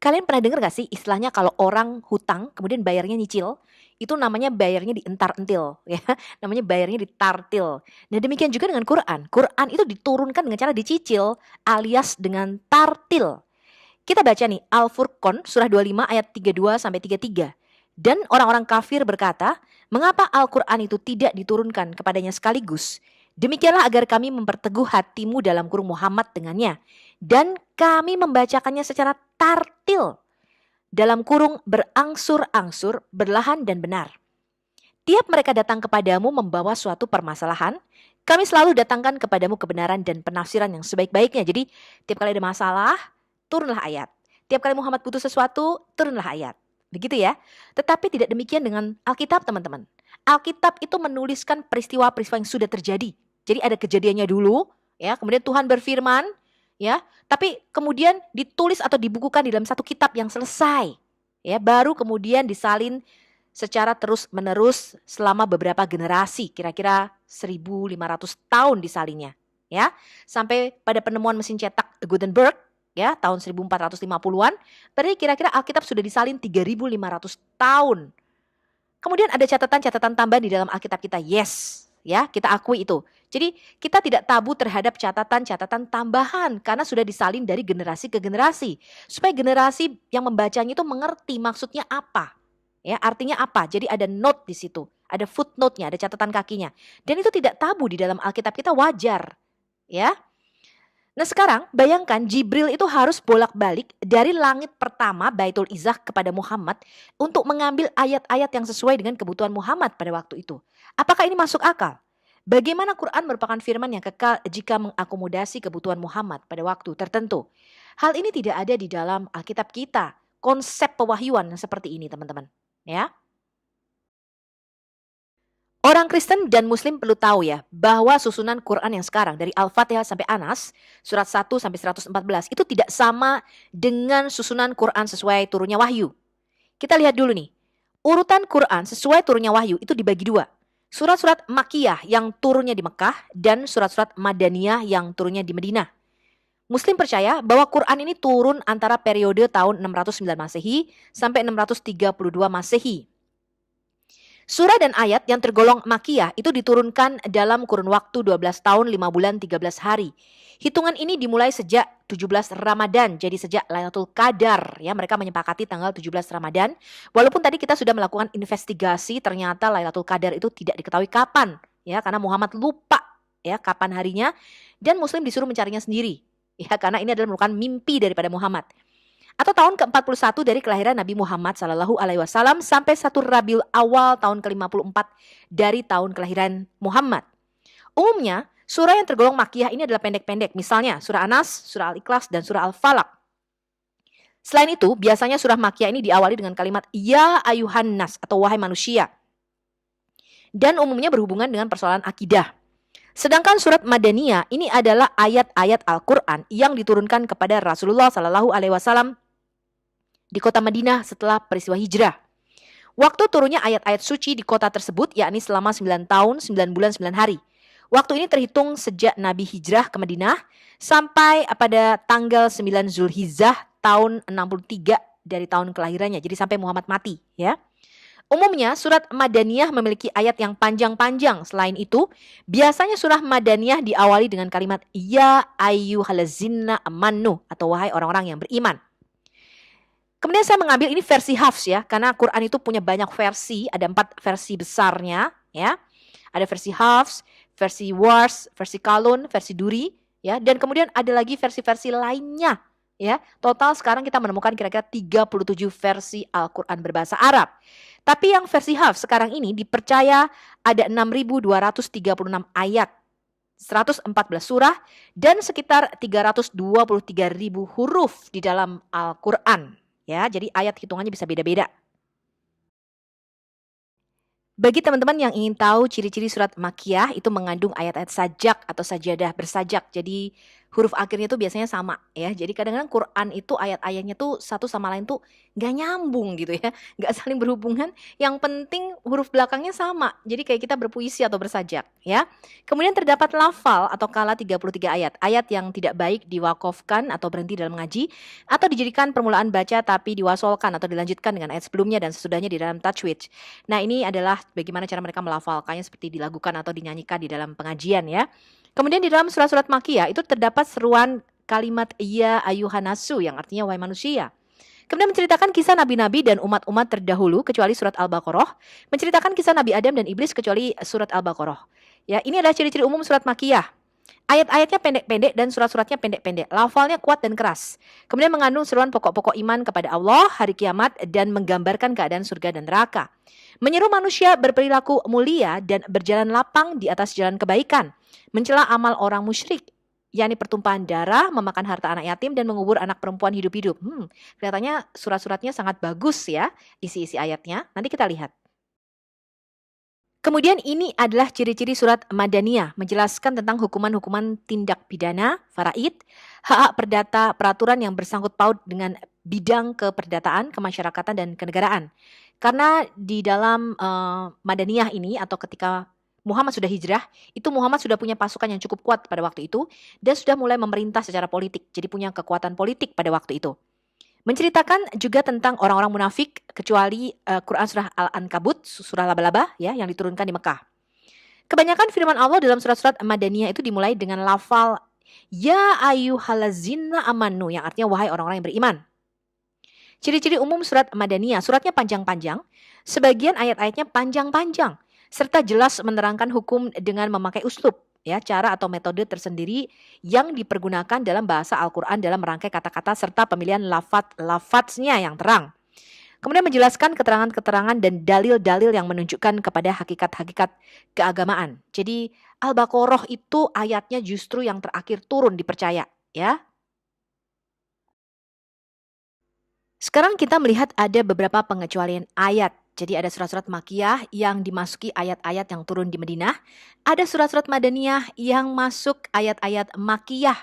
Kalian pernah dengar gak sih istilahnya kalau orang hutang kemudian bayarnya nyicil, itu namanya bayarnya dientar-entil, ya, namanya bayarnya ditartil. Nah demikian juga dengan Quran. Quran itu diturunkan dengan cara dicicil alias dengan tartil. Kita baca nih Al-Furqan surah 25 ayat 32 sampai 33. Dan orang-orang kafir berkata, mengapa Al-Quran itu tidak diturunkan kepadanya sekaligus? Demikianlah agar kami memperteguh hatimu dalam kurung Muhammad dengannya. Dan kami membacakannya secara tartil. Dalam kurung berangsur-angsur, berlahan dan benar. Tiap mereka datang kepadamu membawa suatu permasalahan, kami selalu datangkan kepadamu kebenaran dan penafsiran yang sebaik-baiknya. Jadi tiap kali ada masalah, turunlah ayat. Tiap kali Muhammad butuh sesuatu, turunlah ayat. Begitu ya. Tetapi tidak demikian dengan Alkitab, teman-teman. Alkitab itu menuliskan peristiwa-peristiwa yang sudah terjadi. Jadi ada kejadiannya dulu, ya. Kemudian Tuhan berfirman, ya. Tapi kemudian ditulis atau dibukukan di dalam satu kitab yang selesai. Ya, baru kemudian disalin secara terus-menerus selama beberapa generasi, kira-kira 1.500 tahun disalinnya, ya. Sampai pada penemuan mesin cetak Gutenberg, ya, tahun 1450-an, berarti kira-kira Alkitab sudah disalin 3.500 tahun. Kemudian ada catatan-catatan tambahan di dalam Alkitab kita, yes, ya, kita akui itu. Jadi kita tidak tabu terhadap catatan-catatan tambahan karena sudah disalin dari generasi ke generasi. Supaya generasi yang membacanya itu mengerti maksudnya apa. Ya, artinya apa? Jadi ada note di situ, ada footnote-nya, ada catatan kakinya. Dan itu tidak tabu di dalam Alkitab kita, wajar, ya. Nah sekarang bayangkan Jibril itu harus bolak-balik dari langit pertama Baitul Izzah kepada Muhammad untuk mengambil ayat-ayat yang sesuai dengan kebutuhan Muhammad pada waktu itu. Apakah ini masuk akal? Bagaimana Quran merupakan firman yang kekal jika mengakomodasi kebutuhan Muhammad pada waktu tertentu? Hal ini tidak ada di dalam Alkitab kita. Konsep pewahyuan seperti ini teman-teman. Ya. Orang Kristen dan Muslim perlu tahu ya, bahwa susunan Quran yang sekarang dari Al-Fatihah sampai Anas, surat 1 sampai 114 itu tidak sama dengan susunan Quran sesuai turunnya wahyu. Kita lihat dulu nih, urutan Quran sesuai turunnya wahyu itu dibagi dua. Surat-surat Makkiyah yang turunnya di Mekah dan surat-surat Madaniyah yang turunnya di Madinah. Muslim percaya bahwa Quran ini turun antara periode tahun 609 Masehi sampai 632 Masehi. Surah dan ayat yang tergolong Makkiyah itu diturunkan dalam kurun waktu 12 tahun 5 bulan 13 hari. Hitungan ini dimulai sejak 17 Ramadan, jadi sejak Lailatul Qadar. Ya, mereka menyepakati tanggal 17 Ramadan. Walaupun tadi kita sudah melakukan investigasi, ternyata Lailatul Qadar itu tidak diketahui kapan, ya, karena Muhammad lupa ya kapan harinya dan Muslim disuruh mencarinya sendiri. Ya, karena ini adalah merupakan mimpi daripada Muhammad. Atau tahun ke-41 dari kelahiran Nabi Muhammad SAW sampai 1 Rabiul Awal tahun ke-54 dari tahun kelahiran Muhammad. Umumnya, surah yang tergolong Makkiyah ini adalah pendek-pendek. Misalnya surah Anas, surah Al-Ikhlas, dan surah Al-Falaq. Selain itu, biasanya surah Makkiyah ini diawali dengan kalimat Ya ayuhan nas atau wahai manusia. Dan umumnya berhubungan dengan persoalan akidah. Sedangkan surat Madaniyah ini adalah ayat-ayat Al-Quran yang diturunkan kepada Rasulullah SAW di kota Madinah setelah peristiwa hijrah. Waktu turunnya ayat-ayat suci di kota tersebut yakni selama 9 tahun, 9 bulan, 9 hari. Waktu ini terhitung sejak Nabi hijrah ke Madinah sampai pada tanggal 9 Zulhijjah tahun 63 dari tahun kelahirannya. Jadi sampai Muhammad mati, ya. Umumnya surat Madaniyah memiliki ayat yang panjang-panjang. Selain itu, biasanya surah Madaniyah diawali dengan kalimat Ya ayyuhallazina amanu atau wahai orang-orang yang beriman. Kemudian saya mengambil ini versi Hafs ya, karena Quran itu punya banyak versi, ada 4 versi besarnya ya. Ada versi Hafs, versi Wars, versi Kalun, versi Duri ya, dan kemudian ada lagi versi-versi lainnya ya. Total sekarang kita menemukan kira-kira 37 versi Al-Quran berbahasa Arab. Tapi yang versi Hafs sekarang ini dipercaya ada 6.236 ayat, 114 surah, dan sekitar 323.000 huruf di dalam Al-Quran. Ya, jadi ayat hitungannya bisa beda-beda. Bagi teman-teman yang ingin tahu ciri-ciri surat Makkiyah itu mengandung ayat-ayat sajak atau sajadah bersajak. Jadi huruf akhirnya itu biasanya sama ya. Jadi kadang-kadang Quran itu ayat-ayatnya tuh satu sama lain tuh nggak nyambung gitu ya. Nggak saling berhubungan. Yang penting huruf belakangnya sama. Jadi kayak kita berpuisi atau bersajak ya. Kemudian terdapat lafal atau kala 33 ayat. Ayat yang tidak baik diwakofkan atau berhenti dalam ngaji. Atau dijadikan permulaan baca tapi diwasolkan atau dilanjutkan dengan ayat sebelumnya dan sesudahnya di dalam tajwid. Nah ini adalah bagaimana cara mereka melafalkannya seperti dilakukan atau dinyanyikan di dalam pengajian ya. Kemudian di dalam surat-surat Makkiyah itu terdapat seruan kalimat Ya ayuhanasu yang artinya wahai manusia. Kemudian menceritakan kisah nabi-nabi dan umat-umat terdahulu kecuali surat Al-Baqarah, menceritakan kisah Nabi Adam dan iblis kecuali surat Al-Baqarah. Ya, ini adalah ciri-ciri umum surat Makkiyah. Ayat-ayatnya pendek-pendek dan surat-suratnya pendek-pendek. Lafalnya kuat dan keras. Kemudian mengandung seruan pokok-pokok iman kepada Allah, hari kiamat, dan menggambarkan keadaan surga dan neraka. Menyeru manusia berperilaku mulia dan berjalan lapang di atas jalan kebaikan. Mencela amal orang musyrik, yakni pertumpahan darah, memakan harta anak yatim, dan mengubur anak perempuan hidup-hidup. Kelihatannya surat-suratnya sangat bagus ya, isi-isi ayatnya. Nanti kita lihat. Kemudian ini adalah ciri-ciri surat Madaniyah, menjelaskan tentang hukuman-hukuman tindak pidana, faraid, hak-hak perdata, peraturan yang bersangkut paut dengan bidang keperdataan, kemasyarakatan, dan kenegaraan. Karena di dalam Madaniyah ini atau ketika Muhammad sudah hijrah, itu Muhammad sudah punya pasukan yang cukup kuat pada waktu itu dan sudah mulai memerintah secara politik, jadi punya kekuatan politik pada waktu itu. Menceritakan juga tentang orang-orang munafik kecuali Quran surah Al-Ankabut, surah laba-laba ya yang diturunkan di Mekah. Kebanyakan firman Allah dalam surat-surat Madaniyah itu dimulai dengan lafal ya ayyuhallazina amanu yang artinya wahai orang-orang yang beriman. Ciri-ciri umum surat Madaniyah, suratnya panjang-panjang, sebagian ayat-ayatnya panjang-panjang, serta jelas menerangkan hukum dengan memakai uslub, ya, cara atau metode tersendiri yang dipergunakan dalam bahasa Al-Quran dalam merangkai kata-kata serta pemilihan lafaz-lafaznya yang terang. Kemudian menjelaskan keterangan-keterangan dan dalil-dalil yang menunjukkan kepada hakikat-hakikat keagamaan. Jadi Al-Baqarah itu ayatnya justru yang terakhir turun dipercaya, ya. Sekarang kita melihat ada beberapa pengecualian ayat. Jadi ada surat-surat Makkiyah yang dimasuki ayat-ayat yang turun di Madinah. Ada surat-surat Madaniyah yang masuk ayat-ayat Makkiyah.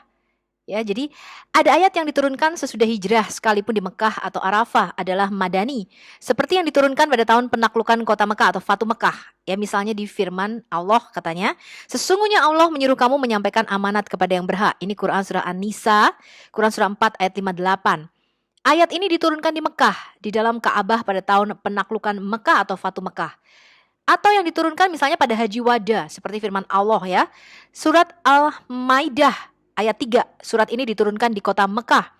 Ya, jadi ada ayat yang diturunkan sesudah hijrah sekalipun di Mekah atau Arafah adalah Madani. Seperti yang diturunkan pada tahun penaklukan kota Mekah atau Fatu Mekah. Ya, misalnya di firman Allah katanya, sesungguhnya Allah menyuruh kamu menyampaikan amanat kepada yang berhak. Ini Quran surah An-Nisa, Quran surah 4 ayat 58. Ayat ini diturunkan di Mekah, di dalam Ka'bah pada tahun penaklukan Mekah atau Fatu Mekah. Atau yang diturunkan misalnya pada Haji Wada, seperti firman Allah ya. Surat Al-Maidah ayat 3, surat ini diturunkan di kota Mekah.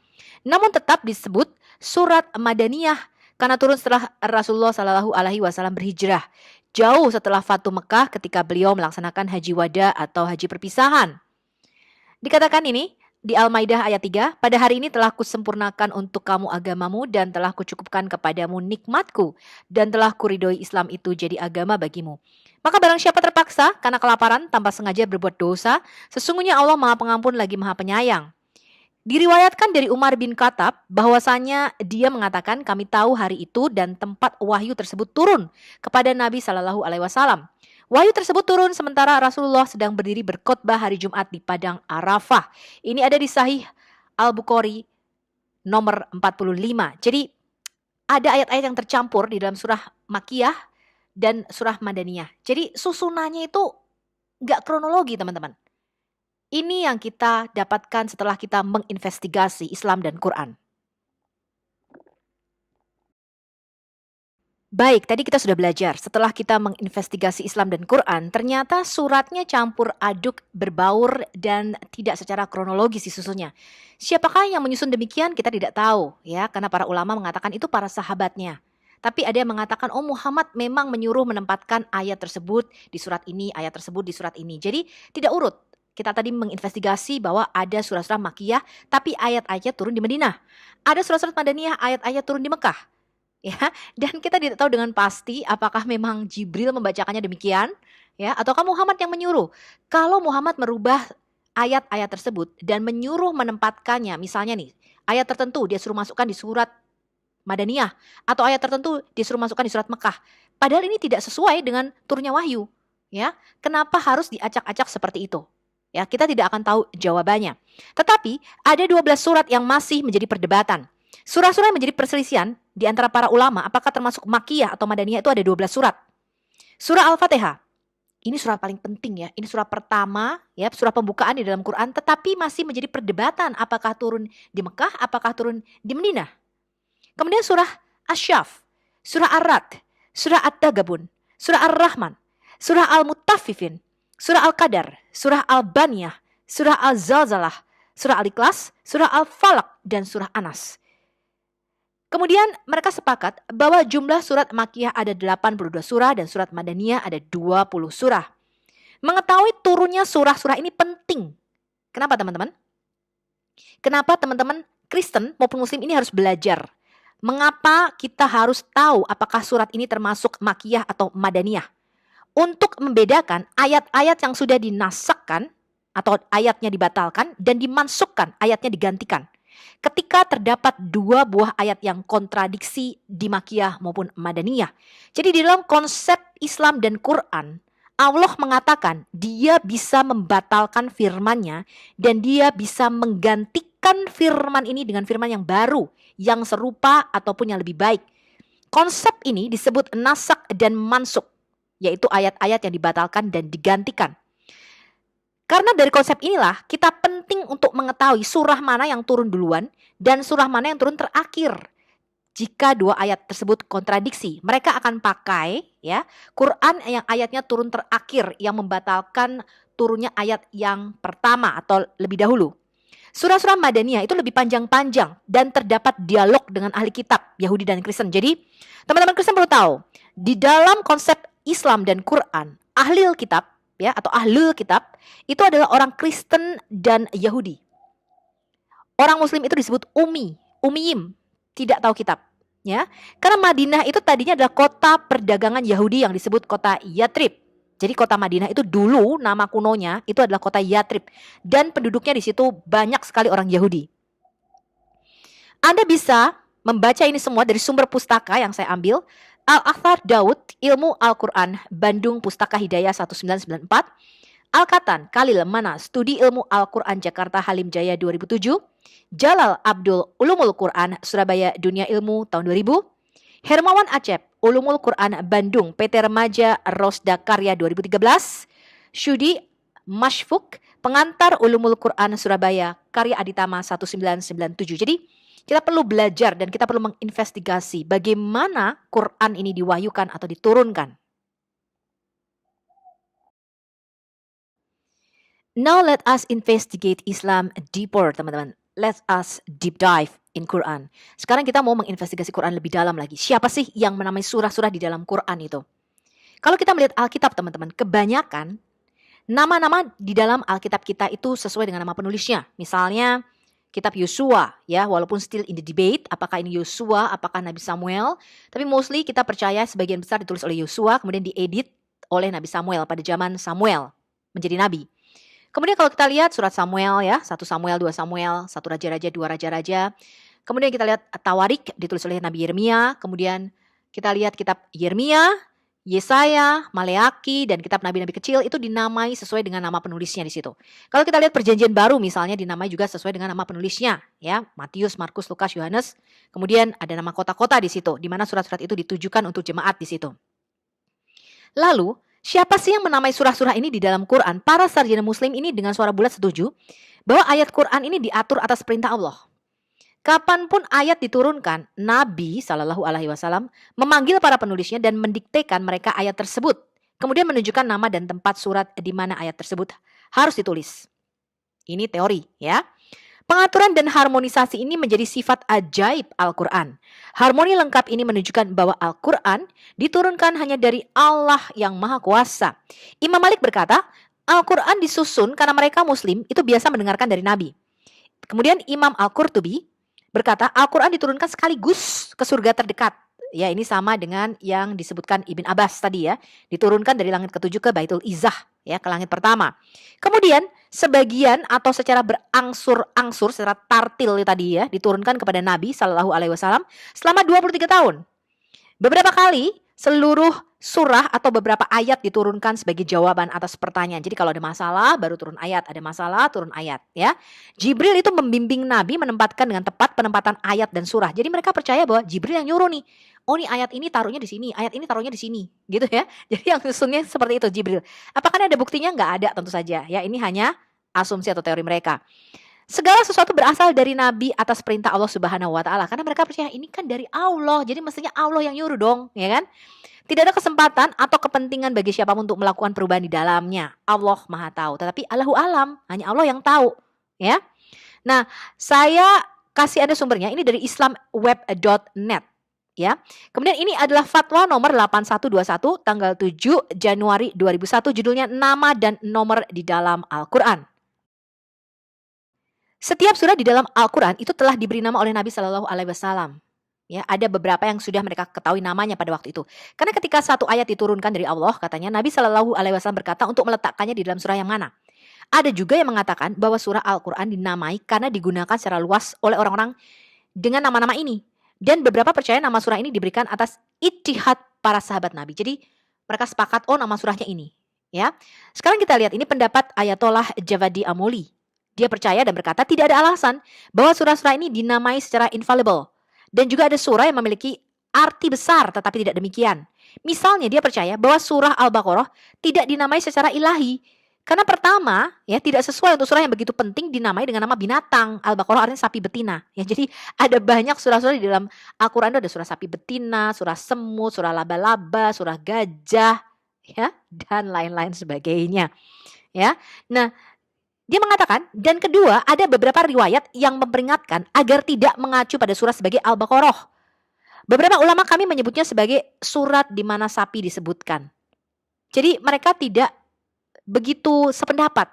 Namun tetap disebut surat Madaniyah karena turun setelah Rasulullah SAW berhijrah. Jauh setelah Fatu Mekah ketika beliau melaksanakan Haji Wada atau Haji Perpisahan. Dikatakan ini di Al-Maidah ayat 3, pada hari ini telah kusempurnakan untuk kamu agamamu dan telah kucukupkan kepadamu nikmatku dan telah kuridhoi Islam itu jadi agama bagimu. Maka barang siapa terpaksa karena kelaparan tanpa sengaja berbuat dosa, sesungguhnya Allah Maha Pengampun lagi Maha Penyayang. Diriwayatkan dari Umar bin Khattab bahwasanya dia mengatakan kami tahu hari itu dan tempat wahyu tersebut turun kepada Nabi SAW. Wahyu tersebut turun sementara Rasulullah sedang berdiri berkhotbah hari Jumat di Padang Arafah. Ini ada di Sahih Al-Bukhari nomor 45. Jadi ada ayat-ayat yang tercampur di dalam surah Makkiyah dan surah Madaniyah. Jadi susunannya itu nggak kronologi teman-teman. Ini yang kita dapatkan setelah kita menginvestigasi Islam dan Quran. Baik, tadi kita sudah belajar. Setelah kita menginvestigasi Islam dan Quran, ternyata suratnya campur aduk, berbaur, dan tidak secara kronologis disusunnya. Siapakah yang menyusun demikian? Kita tidak tahu, ya, karena para ulama mengatakan itu para sahabatnya. Tapi ada yang mengatakan, oh Muhammad memang menyuruh menempatkan ayat tersebut di surat ini, ayat tersebut di surat ini. Jadi tidak urut. Kita tadi menginvestigasi bahwa ada surat-surat Makkiyah, tapi ayat-ayatnya turun di Madinah. Ada surat-surat Madaniyah, ayat-ayat turun di Mekah. Ya, dan kita tidak tahu dengan pasti apakah memang Jibril membacakannya demikian, ya, ataukah Muhammad yang menyuruh. Kalau Muhammad merubah ayat-ayat tersebut dan menyuruh menempatkannya, misalnya nih, ayat tertentu dia suruh masukkan di surat Madaniyah, atau ayat tertentu disuruh masukkan di surat Mekah. Padahal ini tidak sesuai dengan turunnya wahyu, ya. Kenapa harus diacak-acak seperti itu? Ya, kita tidak akan tahu jawabannya. Tetapi ada 12 surat yang masih menjadi perdebatan. Surah-surah yang menjadi perselisihan di antara para ulama apakah termasuk Makkiyah atau Madaniyah itu ada 12 surat. Surah Al-Fatihah. Ini surat paling penting ya. Ini surah pertama ya, surah pembukaan di dalam Quran, tetapi masih menjadi perdebatan apakah turun di Mekah, apakah turun di Madinah. Kemudian surah Asy-Syaff, surah Ar-Ra'd, surah At-Tagabun, surah Ar-Rahman, surah Al-Mutaffifin, surah Al-Qadar, surah Al-Baniyah, surah Al-Zalzalah, surah Al-Ikhlas, surah Al-Falaq, dan surah Anas. Kemudian mereka sepakat bahwa jumlah surat Makkiyah ada 82 surah dan surat Madaniyah ada 20 surah. Mengetahui turunnya surah-surah ini penting. Kenapa teman-teman? Kenapa teman-teman Kristen maupun Muslim ini harus belajar? Mengapa kita harus tahu apakah surat ini termasuk Makkiyah atau Madaniyah? Untuk membedakan ayat-ayat yang sudah dinasakkan atau ayatnya dibatalkan dan dimansukkan, ayatnya digantikan. Ketika terdapat 2 buah ayat yang kontradiksi di Makkiyah maupun Madaniyah. Jadi di dalam konsep Islam dan Quran, Allah mengatakan dia bisa membatalkan firman-Nya dan dia bisa menggantikan firman ini dengan firman yang baru, yang serupa ataupun yang lebih baik. Konsep ini disebut nasak dan mansuk, yaitu ayat-ayat yang dibatalkan dan digantikan. Karena dari konsep inilah kita penting untuk mengetahui surah mana yang turun duluan dan surah mana yang turun terakhir. jika dua ayat tersebut kontradiksi. Mereka akan pakai ya Quran yang ayatnya turun terakhir yang membatalkan turunnya ayat yang pertama atau lebih dahulu. Surah-surah Madaniyah itu lebih panjang-panjang dan terdapat dialog dengan ahli kitab Yahudi dan Kristen. Jadi teman-teman Kristen perlu tahu, di dalam konsep Islam dan Quran, ahli kitab ya atau ahli kitab itu adalah orang Kristen dan Yahudi. Orang Muslim itu disebut umiyim, tidak tahu kitab. Ya, karena Madinah itu tadinya adalah kota perdagangan Yahudi yang disebut kota Yatrib. Jadi kota Madinah itu dulu nama kunonya itu adalah kota Yatrib dan penduduknya di situ banyak sekali orang Yahudi. Anda bisa membaca ini semua dari sumber pustaka yang saya ambil, Al-Athar Daud, Ilmu Al-Quran, Bandung Pustaka Hidayah 1994, Al-Katan, Khalil Mana, Studi Ilmu Al-Quran Jakarta Halim Jaya 2007, Jalal Abdul Ulumul Quran Surabaya Dunia Ilmu tahun 2000, Hermawan Acep, Ulumul Quran Bandung, PT Remaja Rosda Karya 2013, Syudi Mashfuk, Pengantar Ulumul Quran Surabaya, Karya Aditama 1997. Jadi kita perlu belajar dan kita perlu menginvestigasi bagaimana Quran ini diwahyukan atau diturunkan. Now let us investigate Islam deeper, teman-teman. Let us deep dive in Quran. Sekarang kita mau menginvestigasi Quran lebih dalam lagi. Siapa sih yang menamai surah-surah di dalam Quran itu? Kalau kita melihat Alkitab, teman-teman, kebanyakan nama-nama di dalam Alkitab kita itu sesuai dengan nama penulisnya. Misalnya kitab Yosua, ya, walaupun still in the debate, apakah ini Yosua, apakah Nabi Samuel. Tapi mostly kita percaya sebagian besar ditulis oleh Yosua, kemudian diedit oleh Nabi Samuel pada zaman Samuel menjadi nabi. Kemudian kalau kita lihat surat Samuel ya, 1 Samuel, 2 Samuel, 1 Raja-Raja, 2 Raja-Raja. Kemudian kita lihat Tawarik ditulis oleh Nabi Yeremia. Kemudian kita lihat kitab Yeremia, Yesaya, Maleaki, dan kitab Nabi-Nabi kecil itu dinamai sesuai dengan nama penulisnya di situ. Kalau kita lihat Perjanjian Baru misalnya dinamai juga sesuai dengan nama penulisnya, ya, Matius, Markus, Lukas, Yohanes. Kemudian ada nama kota-kota di situ, di mana surat-surat itu ditujukan untuk jemaat di situ. Lalu siapa sih yang menamai surah-surah ini di dalam Quran? Para sarjana muslim ini dengan suara bulat setuju bahwa ayat Quran ini diatur atas perintah Allah. Kapanpun ayat diturunkan, Nabi SAW memanggil para penulisnya dan mendiktekan mereka ayat tersebut. Kemudian menunjukkan nama dan tempat surat di mana ayat tersebut harus ditulis. Ini teori ya. Pengaturan dan harmonisasi ini menjadi sifat ajaib Al-Quran. Harmoni lengkap ini menunjukkan bahwa Al-Quran diturunkan hanya dari Allah yang Maha Kuasa. Imam Malik berkata, Al-Quran disusun karena mereka Muslim itu biasa mendengarkan dari Nabi. Kemudian Imam Al-Qurtubi berkata, Al-Quran diturunkan sekaligus ke surga terdekat. Ya, ini sama dengan yang disebutkan Ibn Abbas tadi ya. Diturunkan dari langit ketujuh ke Baitul Izzah, ya, ke langit pertama. Kemudian sebagian atau secara berangsur-angsur, secara tartil tadi ya, diturunkan kepada Nabi SAW selama 23 tahun. Beberapa kali seluruh surah atau beberapa ayat diturunkan sebagai jawaban atas pertanyaan. Jadi kalau ada masalah baru turun ayat, ada masalah turun ayat ya. Jibril itu membimbing Nabi menempatkan dengan tepat penempatan ayat dan surah. Jadi mereka percaya bahwa Jibril yang nyuruh nih. Oh nih ayat ini taruhnya di sini, ayat ini taruhnya di sini, gitu ya. Jadi yang susunnya seperti itu Jibril. Apakah ada buktinya? Nggak ada tentu saja. Ya ini hanya asumsi atau teori mereka. Segala sesuatu berasal dari Nabi atas perintah Allah Subhanahu wa Ta'ala. Karena mereka percaya ini kan dari Allah. Jadi mestinya Allah yang nyuruh dong, ya kan? Tidak ada kesempatan atau kepentingan bagi siapapun untuk melakukan perubahan di dalamnya. Allah Maha tahu. Tetapi Allahu alam, hanya Allah yang tahu, ya. Nah, saya kasih Anda sumbernya. Ini dari islamweb.net, ya. Kemudian ini adalah fatwa nomor 8121 tanggal 7 Januari 2001. Judulnya Nama dan Nomor di dalam Al-Quran. Setiap surah di dalam Al-Quran itu telah diberi nama oleh Nabi SAW. Ya, ada beberapa yang sudah mereka ketahui namanya pada waktu itu. Karena ketika satu ayat diturunkan dari Allah, katanya Nabi SAW berkata untuk meletakkannya di dalam surah yang mana. Ada juga yang mengatakan bahwa surah Al-Quran dinamai karena digunakan secara luas oleh orang-orang dengan nama-nama ini. Dan beberapa percaya nama surah ini diberikan atas ijtihad para sahabat Nabi. Jadi mereka sepakat, oh nama surahnya ini. Ya, sekarang kita lihat ini pendapat Ayatollah Javadi Amoli. Dia percaya dan berkata tidak ada alasan bahwa surah-surah ini dinamai secara infallible. Dan juga ada surah yang memiliki arti besar tetapi tidak demikian. Misalnya dia percaya bahwa surah Al-Baqarah tidak dinamai secara ilahi. Karena pertama, ya tidak sesuai untuk surah yang begitu penting dinamai dengan nama binatang. Al-Baqarah artinya sapi betina. Ya, jadi ada banyak surah-surah di dalam Al-Quran itu ada surah sapi betina, surah semut, surah laba-laba, surah gajah, ya, dan lain-lain sebagainya. Ya, nah dia mengatakan, dan kedua ada beberapa riwayat yang memperingatkan agar tidak mengacu pada surah sebagai Al-Baqarah. Beberapa ulama kami menyebutnya sebagai surat di mana sapi disebutkan. Jadi mereka tidak begitu sependapat.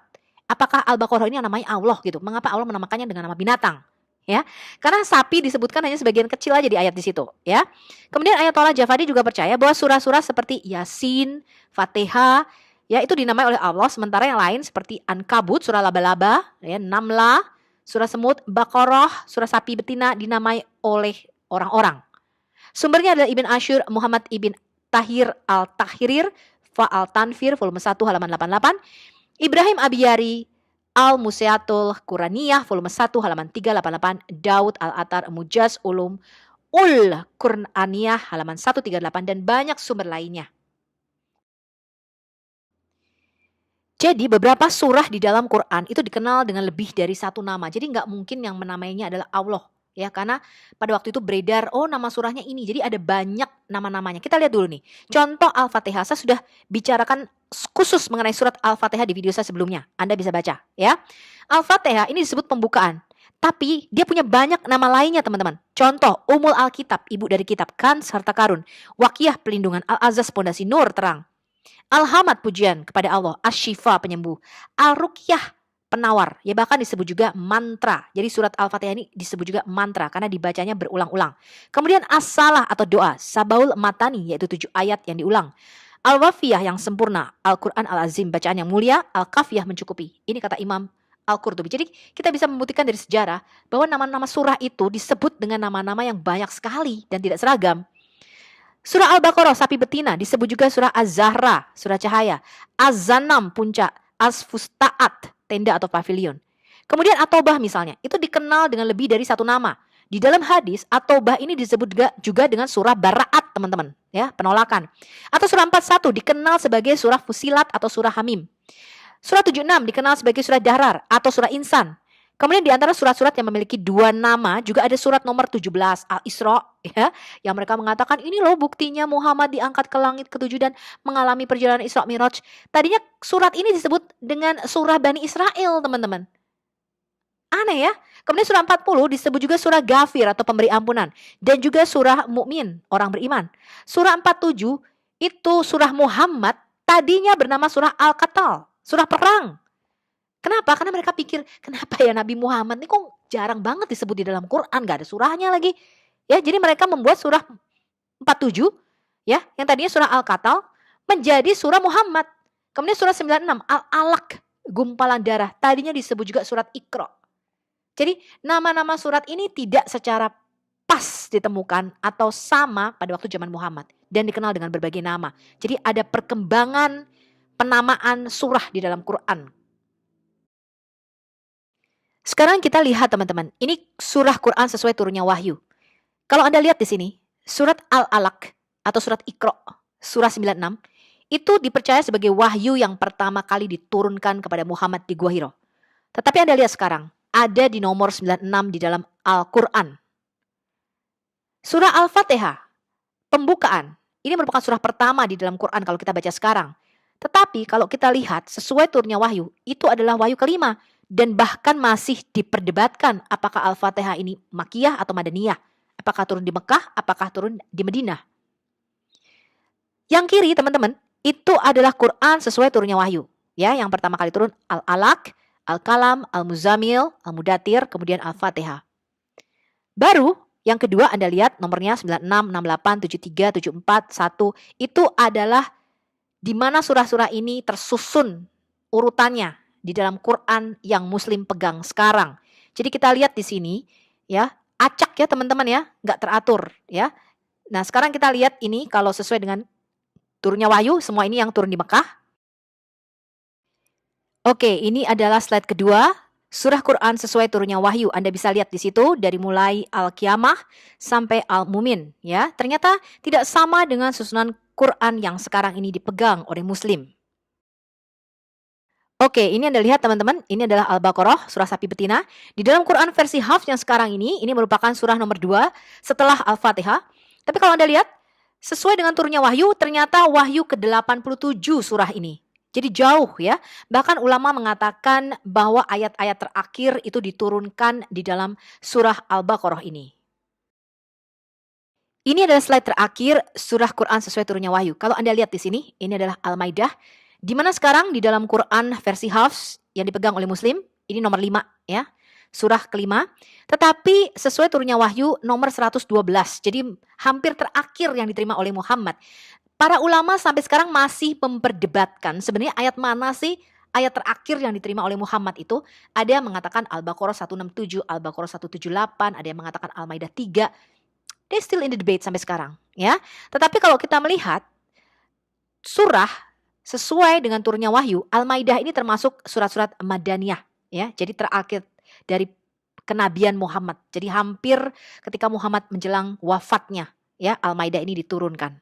Apakah Al-Baqarah ini yang namanya Allah gitu? Mengapa Allah menamakannya dengan nama binatang? Ya, karena sapi disebutkan hanya sebagian kecil aja di ayat di situ, ya. Kemudian Ayatollah Jafari juga percaya bahwa surah-surah seperti Yasin, Fatihah, ya itu dinamai oleh Allah, sementara yang lain seperti Ankabut, surah laba-laba, ya, Namlah, surah semut, Baqarah, surah sapi betina dinamai oleh orang-orang. Sumbernya adalah Ibn Ashur, Muhammad Ibn Tahir Al-Tahrir, Fa Al-Tanfir, volume 1 halaman 88, Ibrahim Abiyari, Al-Musiatul Quraniyah, volume 1 halaman 388, Daud Al-Atar, Mujaz Ulum Quraniyah, halaman 138, dan banyak sumber lainnya. Jadi beberapa surah di dalam Quran itu dikenal dengan lebih dari satu nama. Jadi nggak mungkin yang menamainya adalah Allah. Ya, karena pada waktu itu beredar, oh nama surahnya ini. Jadi ada banyak nama-namanya. Kita lihat dulu nih. Contoh Al-Fatihah. Saya sudah bicarakan khusus mengenai surat Al-Fatihah di video saya sebelumnya. Anda bisa baca, ya. Al-Fatihah ini disebut pembukaan. Tapi dia punya banyak nama lainnya, teman-teman. Contoh, Umul Alkitab, ibu dari kitab, Kanz harta karun, Waqiyah pelindungan, Al-Azaz pondasi nur terang, Al-Hamad pujian kepada Allah, Asy-Syifa penyembuh, Al-Ruqyah penawar, ya bahkan disebut juga mantra. Jadi surat Al-Fatihah ini disebut juga mantra karena dibacanya berulang-ulang. Kemudian As-Salah atau doa, Sabaul Matani yaitu 7 ayat yang diulang. Al-Wafiyah yang sempurna, Al-Quran Al-Azim bacaan yang mulia, Al-Kafiyah mencukupi. Ini kata Imam Al-Qurtubi. Jadi kita bisa membuktikan dari sejarah bahwa nama-nama surah itu disebut dengan nama-nama yang banyak sekali dan tidak seragam. Surah Al-Baqarah sapi betina disebut juga surah Az-Zahra, surah cahaya, Az-Zanam puncak, Az-Fustaat tenda atau pavilion. Kemudian At-Taubah misalnya, itu dikenal dengan lebih dari satu nama. Di dalam hadis, At-Taubah ini disebut juga dengan surah Bara'at, teman-teman, ya, penolakan. Atau surah 41 dikenal sebagai surah Fusilat atau surah Hamim. Surah 76 dikenal sebagai surah Dahrar atau surah Insan. Kemudian di antara surat-surat yang memiliki 2 nama juga ada surat nomor 17 Al-Isra, ya, yang mereka mengatakan ini loh buktinya Muhammad diangkat ke langit ke-7 dan mengalami perjalanan Isra Miraj. Tadinya surat ini disebut dengan surah Bani Israel, teman-teman. Aneh ya. Kemudian surah 40 disebut juga surah Ghafir atau pemberi ampunan dan juga surah Mukmin, orang beriman. Surah 47 itu surah Muhammad, tadinya bernama surah Al-Qatal, surah perang. Kenapa? Karena mereka pikir, kenapa ya Nabi Muhammad ini kok jarang banget disebut di dalam Quran, gak ada surahnya lagi. Ya, jadi mereka membuat surah 47, ya, yang tadinya surah Al-Qatal menjadi surah Muhammad. Kemudian surah 96, Al-Alaq, gumpalan darah, tadinya disebut juga surat Iqra. Jadi nama-nama surat ini tidak secara pas ditemukan atau sama pada waktu zaman Muhammad dan dikenal dengan berbagai nama. Jadi ada perkembangan penamaan surah di dalam Quran. Sekarang kita lihat teman-teman, ini surah Quran sesuai turunnya wahyu. Kalau Anda lihat di sini, surat Al-Alaq atau surat Iqra, surah 96, itu dipercaya sebagai wahyu yang pertama kali diturunkan kepada Muhammad di Gua Hiro. Tetapi Anda lihat sekarang, ada di nomor 96 di dalam Al-Quran. Surah Al-Fatihah, pembukaan, ini merupakan surah pertama di dalam Quran kalau kita baca sekarang. Tetapi kalau kita lihat sesuai turunnya wahyu, itu adalah wahyu kelima. Dan bahkan masih diperdebatkan apakah Al-Fatihah ini Makkiyah atau Madaniyah. Apakah turun di Mekah, apakah turun di Madinah. Yang kiri teman-teman, itu adalah Quran sesuai turunnya wahyu. Ya, yang pertama kali turun Al-Alaq, Al-Kalam, Al-Muzammil, Al-Mudathir, kemudian Al-Fatihah. Baru yang kedua Anda lihat nomornya 96, 68, 73, 74, 1. Itu adalah di mana surah-surah ini tersusun urutannya di dalam Quran yang Muslim pegang sekarang. Jadi kita lihat di sini, ya, acak ya teman-teman ya, nggak teratur ya. Nah sekarang kita lihat ini kalau sesuai dengan turunnya wahyu, semua ini yang turun di Mekah. Oke, ini adalah slide kedua, surah Quran sesuai turunnya wahyu. Anda bisa lihat di situ dari mulai Al-Qiyamah sampai Al-Mumin, ya. Ternyata tidak sama dengan susunan Quran yang sekarang ini dipegang oleh Muslim. Oke, ini Anda lihat teman-teman, ini adalah Al-Baqarah, surah sapi betina. Di dalam Quran versi Hafs yang sekarang ini merupakan surah nomor 2 setelah Al-Fatihah. Tapi kalau Anda lihat, sesuai dengan turunnya wahyu, ternyata wahyu ke-87 surah ini. Jadi jauh ya. Bahkan ulama mengatakan bahwa ayat-ayat terakhir itu diturunkan di dalam surah Al-Baqarah ini. Ini adalah slide terakhir surah Quran sesuai turunnya wahyu. Kalau Anda lihat di sini, ini adalah Al-Maidah, di mana sekarang di dalam Quran versi Hafs yang dipegang oleh Muslim, ini nomor 5 ya, surah kelima. Tetapi sesuai turunnya wahyu nomor 112, jadi hampir terakhir yang diterima oleh Muhammad. Para ulama sampai sekarang masih memperdebatkan sebenarnya ayat mana sih ayat terakhir yang diterima oleh Muhammad itu. Ada yang mengatakan Al-Baqarah 167, Al-Baqarah 178, ada yang mengatakan Al-Maidah 3. They still in the debate sampai sekarang, ya. Tetapi kalau kita melihat surah sesuai dengan turunnya wahyu, Al-Maidah ini termasuk surat-surat Madaniyah, ya. Jadi terakhir dari kenabian Muhammad. Jadi hampir ketika Muhammad menjelang wafatnya, ya, Al-Maidah ini diturunkan.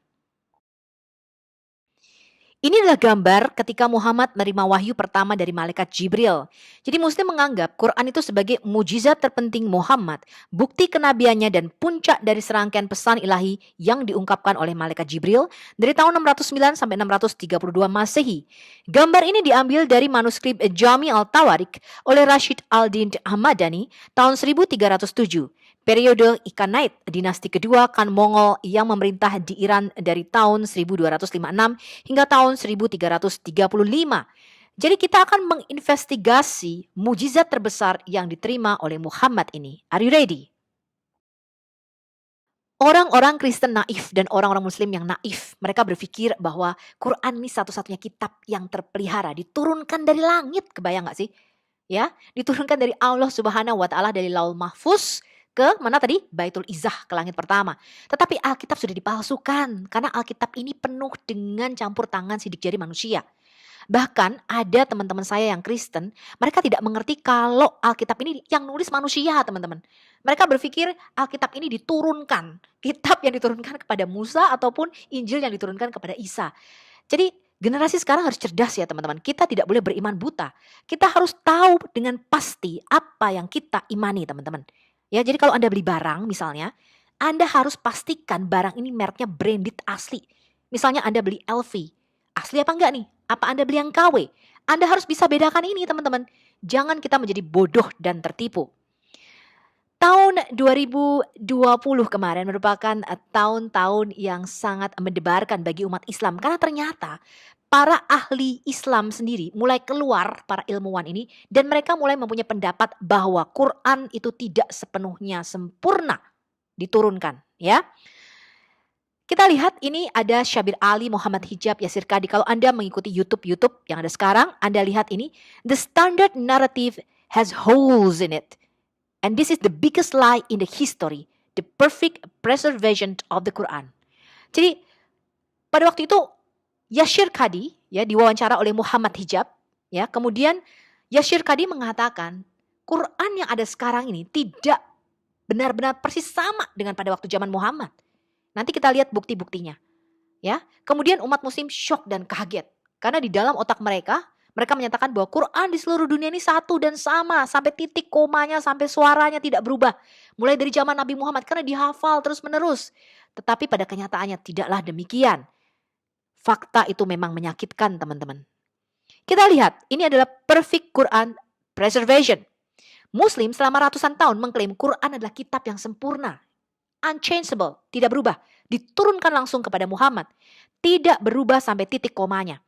Ini adalah gambar ketika Muhammad menerima wahyu pertama dari malaikat Jibril. Jadi Muslim menganggap Quran itu sebagai mujizat terpenting Muhammad, bukti kenabiannya dan puncak dari serangkaian pesan ilahi yang diungkapkan oleh malaikat Jibril dari tahun 609 sampai 632 Masehi. Gambar ini diambil dari manuskrip Jami al-Tawarik oleh Rashid al-Din Ahmadani tahun 1307. Periode Ikhanate, dinasti kedua Khan Mongol yang memerintah di Iran dari tahun 1256 hingga tahun 1335. Jadi kita akan menginvestigasi mujizat terbesar yang diterima oleh Muhammad ini. Are you ready? Orang-orang Kristen naif dan orang-orang Muslim yang naif, mereka berpikir bahwa Quran ini satu-satunya kitab yang terpelihara, diturunkan dari langit, kebayang gak sih? Ya, diturunkan dari Allah Subhanahu wa taala dari Laul Mahfuz ke mana tadi? Baitul Izzah, ke langit pertama. Tetapi Alkitab sudah dipalsukan karena Alkitab ini penuh dengan campur tangan sidik jari manusia. Bahkan ada teman-teman saya yang Kristen, mereka tidak mengerti kalau Alkitab ini yang nulis manusia, teman-teman. Mereka berpikir Alkitab ini diturunkan, kitab yang diturunkan kepada Musa ataupun Injil yang diturunkan kepada Isa. Jadi generasi sekarang harus cerdas ya teman-teman. Kita tidak boleh beriman buta. Kita harus tahu dengan pasti apa yang kita imani teman-teman. Ya, jadi kalau Anda beli barang misalnya, Anda harus pastikan barang ini mereknya branded asli. Misalnya Anda beli LV, asli apa enggak nih? Apa Anda beli yang KW? Anda harus bisa bedakan ini teman-teman. Jangan kita menjadi bodoh dan tertipu. Tahun 2020 kemarin merupakan tahun-tahun yang sangat mendebarkan bagi umat Islam. Karena ternyata para ahli Islam sendiri mulai keluar, para ilmuwan ini, dan mereka mulai mempunyai pendapat bahwa Quran itu tidak sepenuhnya sempurna diturunkan, ya. Kita lihat ini ada Syabir Ali, Muhammad Hijab, Yasir Kadi. Kalau Anda mengikuti YouTube yang ada sekarang, Anda lihat ini, the standard narrative has holes in it. And this is the biggest lie in the history, the perfect preservation of the Quran. Jadi pada waktu itu Yashir Kadi ya diwawancara oleh Muhammad Hijab, ya. Kemudian Yashir Kadi mengatakan Quran yang ada sekarang ini tidak benar-benar persis sama dengan pada waktu zaman Muhammad. Nanti kita lihat bukti-buktinya. Ya. Kemudian umat muslim syok dan kaget karena di dalam otak mereka menyatakan bahwa Quran di seluruh dunia ini satu dan sama, sampai titik komanya, sampai suaranya tidak berubah. Mulai dari zaman Nabi Muhammad karena dihafal terus-menerus. Tetapi pada kenyataannya tidaklah demikian. Fakta itu memang menyakitkan teman-teman. Kita lihat, ini adalah perfect Quran preservation. Muslim selama ratusan tahun mengklaim Quran adalah kitab yang sempurna, unchangeable, tidak berubah, diturunkan langsung kepada Muhammad, tidak berubah sampai titik komanya.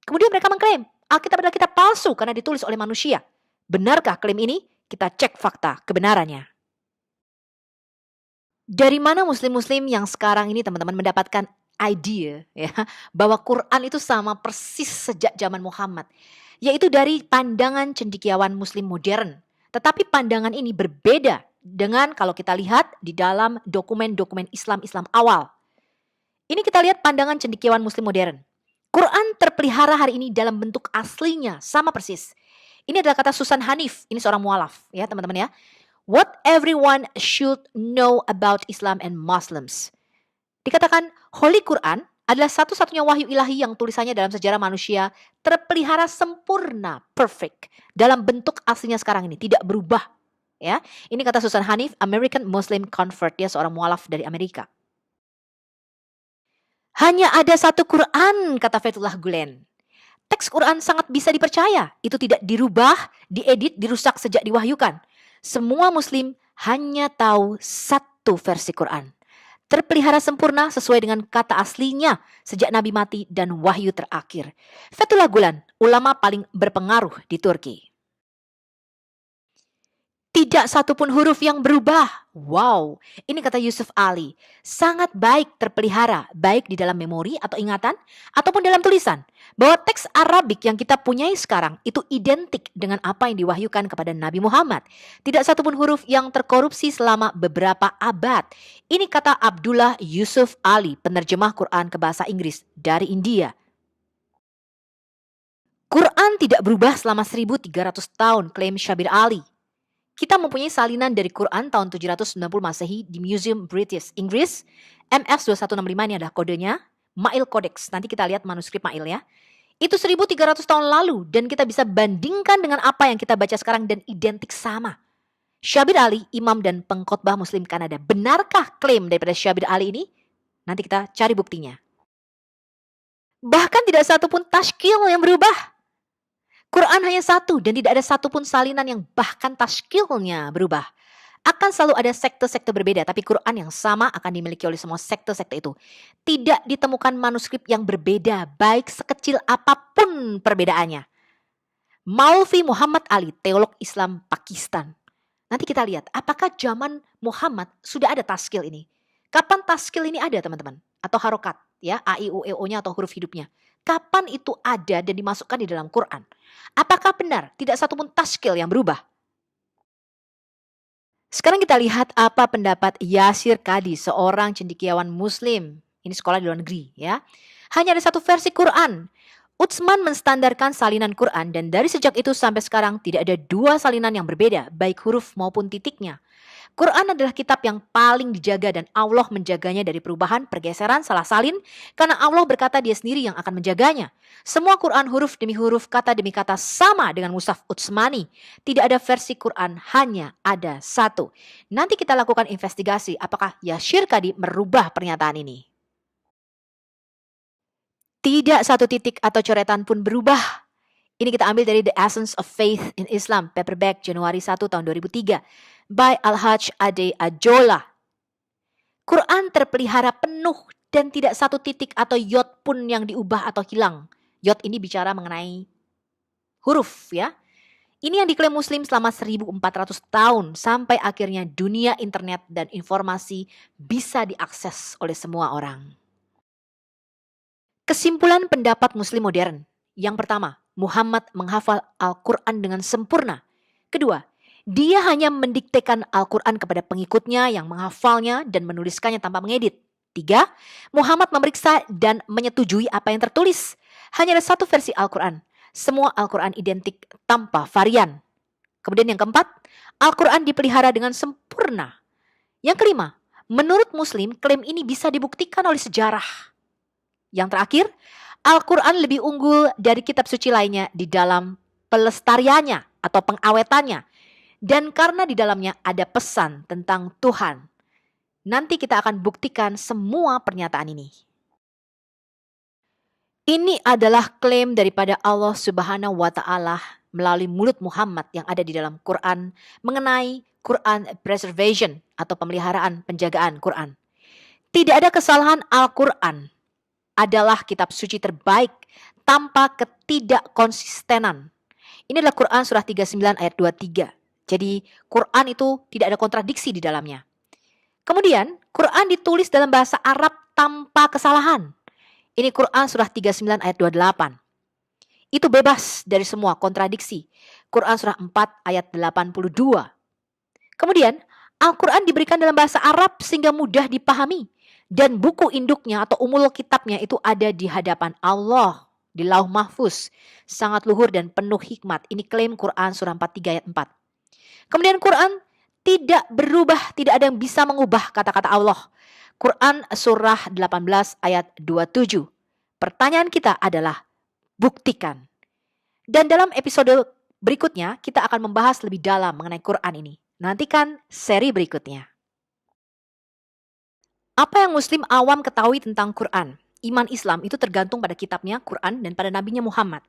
Kemudian mereka mengklaim Alkitab adalah kitab palsu karena ditulis oleh manusia. Benarkah klaim ini? Kita cek fakta kebenarannya. Dari mana muslim-muslim yang sekarang ini teman-teman mendapatkan idea ya bahwa Quran itu sama persis sejak zaman Muhammad, yaitu dari pandangan cendekiawan muslim modern. Tetapi pandangan ini berbeda dengan kalau kita lihat di dalam dokumen-dokumen Islam awal. Ini kita lihat pandangan cendekiawan muslim modern. Quran terpelihara hari ini dalam bentuk aslinya sama persis. Ini adalah kata Susan Hanif, ini seorang mualaf ya teman-teman ya. What everyone should know about Islam and Muslims. Dikatakan Holy Quran adalah satu-satunya wahyu ilahi yang tulisannya dalam sejarah manusia terpelihara sempurna, perfect, dalam bentuk aslinya sekarang ini, tidak berubah. Ya, ini kata Susan Hanif, American Muslim Convert, dia seorang mualaf dari Amerika. Hanya ada satu Quran, kata Fethullah Gulen. Teks Quran sangat bisa dipercaya, itu tidak dirubah, diedit, dirusak sejak diwahyukan. Semua muslim hanya tahu satu versi Quran. Terpelihara sempurna sesuai dengan kata aslinya sejak Nabi mati dan wahyu terakhir. Fethullah Gulen, ulama paling berpengaruh di Turki. Tidak satupun huruf yang berubah. Wow, ini kata Yusuf Ali. Sangat baik terpelihara, baik di dalam memori atau ingatan, ataupun dalam tulisan. Bahwa teks Arabik yang kita punyai sekarang itu identik dengan apa yang diwahyukan kepada Nabi Muhammad. Tidak satupun huruf yang terkorupsi selama beberapa abad. Ini kata Abdullah Yusuf Ali, penerjemah Quran ke bahasa Inggris dari India. Quran tidak berubah selama 1300 tahun, klaim Syabir Ali. Kita mempunyai salinan dari Quran tahun 790 Masehi di Museum British Inggris. MS2165 ini adalah kodenya. Mail Codex. Nanti kita lihat manuskrip Mail ya. Itu 1300 tahun lalu dan kita bisa bandingkan dengan apa yang kita baca sekarang dan identik sama. Syabir Ali, imam dan pengkhotbah Muslim Kanada. Benarkah klaim daripada Syabir Ali ini? Nanti kita cari buktinya. Bahkan tidak satupun tashkil yang berubah. Quran hanya satu dan tidak ada satupun salinan yang bahkan tashkilnya berubah. Akan selalu ada sekte-sekte berbeda, tapi Quran yang sama akan dimiliki oleh semua sekte-sekte itu. Tidak ditemukan manuskrip yang berbeda, baik sekecil apapun perbedaannya. Maulvi Muhammad Ali, teolog Islam Pakistan. Nanti kita lihat, apakah zaman Muhammad sudah ada tashkil ini? Kapan tashkil ini ada, teman-teman? Atau harokat, ya, A, I, U, E, O-nya atau huruf hidupnya. Kapan itu ada dan dimasukkan di dalam Quran? Apakah benar tidak satupun tashkil yang berubah? Sekarang kita lihat apa pendapat Yasir Kadi, seorang cendekiawan Muslim. Ini sekolah di luar negeri ya. Hanya ada satu versi Quran. Utsman menstandarkan salinan Quran dan dari sejak itu sampai sekarang tidak ada dua salinan yang berbeda, baik huruf maupun titiknya. Quran adalah kitab yang paling dijaga dan Allah menjaganya dari perubahan, pergeseran, salah salin karena Allah berkata dia sendiri yang akan menjaganya. Semua Quran huruf demi huruf, kata demi kata sama dengan Mushaf Utsmani. Tidak ada versi Quran, hanya ada satu. Nanti kita lakukan investigasi apakah Yasir Kadi merubah pernyataan ini. Tidak satu titik atau coretan pun berubah. Ini kita ambil dari The Essence of Faith in Islam, paperback Januari 1 tahun 2003 by Al-Hajj Ade Ajola. Quran terpelihara penuh dan tidak satu titik atau yod pun yang diubah atau hilang. Yod ini bicara mengenai huruf ya. Ini yang diklaim Muslim selama 1400 tahun sampai akhirnya dunia internet dan informasi bisa diakses oleh semua orang. Kesimpulan pendapat Muslim modern. Yang pertama, Muhammad menghafal Al-Quran dengan sempurna. Kedua, dia hanya mendiktekan Al-Quran kepada pengikutnya yang menghafalnya dan menuliskannya tanpa mengedit. Tiga, Muhammad memeriksa dan menyetujui apa yang tertulis. Hanya ada satu versi Al-Quran. Semua Al-Quran identik tanpa varian. Kemudian yang keempat, Al-Quran dipelihara dengan sempurna. Yang kelima, menurut Muslim, klaim ini bisa dibuktikan oleh sejarah. Yang terakhir, Al-Quran lebih unggul dari kitab suci lainnya di dalam pelestariannya atau pengawetannya. Dan karena di dalamnya ada pesan tentang Tuhan. Nanti kita akan buktikan semua pernyataan ini. Ini adalah klaim daripada Allah Subhanahu wa Ta'ala melalui mulut Muhammad yang ada di dalam Quran mengenai Quran preservation atau pemeliharaan penjagaan Quran. Tidak ada kesalahan Al-Quran adalah kitab suci terbaik tanpa ketidakkonsistenan. Ini adalah Quran surah 39 ayat 23. Jadi Quran itu tidak ada kontradiksi di dalamnya. Kemudian Quran ditulis dalam bahasa Arab tanpa kesalahan. Ini Quran surah 39 ayat 28. Itu bebas dari semua kontradiksi. Quran surah 4 ayat 82. Kemudian Al-Quran diberikan dalam bahasa Arab sehingga mudah dipahami. Dan buku induknya atau umul kitabnya itu ada di hadapan Allah. Di Lauh Mahfuz. Sangat luhur dan penuh hikmat. Ini klaim Quran surah 43 ayat 4. Kemudian Quran tidak berubah. Tidak ada yang bisa mengubah kata-kata Allah. Quran surah 18 ayat 27. Pertanyaan kita adalah, buktikan. Dan dalam episode berikutnya, kita akan membahas lebih dalam mengenai Quran ini. Nantikan seri berikutnya. Apa yang Muslim awam ketahui tentang Quran? Iman Islam itu tergantung pada kitabnya Quran dan pada nabinya Muhammad.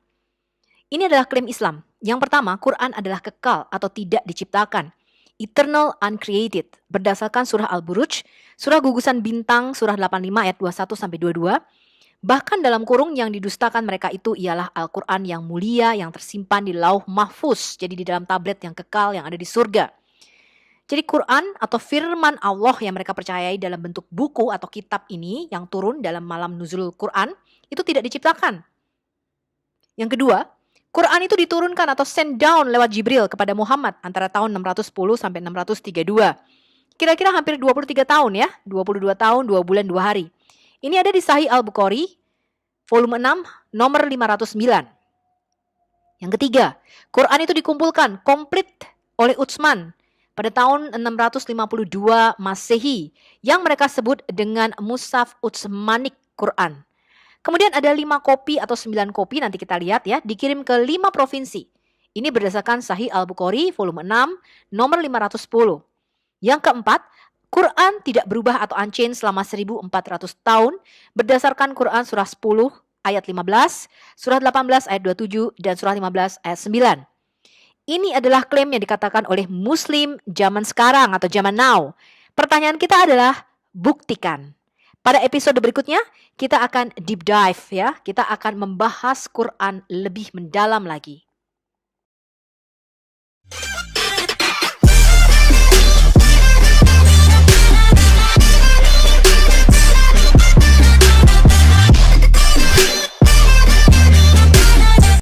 Ini adalah klaim Islam. Yang pertama, Quran adalah kekal atau tidak diciptakan. Eternal uncreated. Berdasarkan surah Al-Buruj, surah gugusan bintang, surah 85 ayat 21-22. Bahkan dalam kurung yang didustakan mereka itu ialah Al-Quran yang mulia yang tersimpan di lauh mahfuz. Jadi di dalam tablet yang kekal yang ada di surga. Jadi Quran atau firman Allah yang mereka percayai dalam bentuk buku atau kitab ini yang turun dalam malam nuzul Quran itu tidak diciptakan. Yang kedua, Quran itu diturunkan atau send down lewat Jibril kepada Muhammad antara tahun 610 sampai 632. Kira-kira hampir 23 tahun ya, 22 tahun, 2 bulan, 2 hari. Ini ada di Sahih Al-Bukhari, volume 6, nomor 509. Yang ketiga, Quran itu dikumpulkan komplit oleh Utsman pada tahun 652 Masehi yang mereka sebut dengan Mushaf Utsmanik Quran. Kemudian ada 5 kopi atau 9 kopi, nanti kita lihat ya, dikirim ke 5 provinsi. Ini berdasarkan Sahih Al-Bukhari volume 6 nomor 510. Yang keempat, Quran tidak berubah atau unchanged selama 1400 tahun berdasarkan Quran surah 10 ayat 15, surah 18 ayat 27 dan surah 15 ayat 9. Ini adalah klaim yang dikatakan oleh Muslim zaman sekarang atau zaman now. Pertanyaan kita adalah, buktikan. Pada episode berikutnya, kita akan deep dive ya. Kita akan membahas Quran lebih mendalam lagi.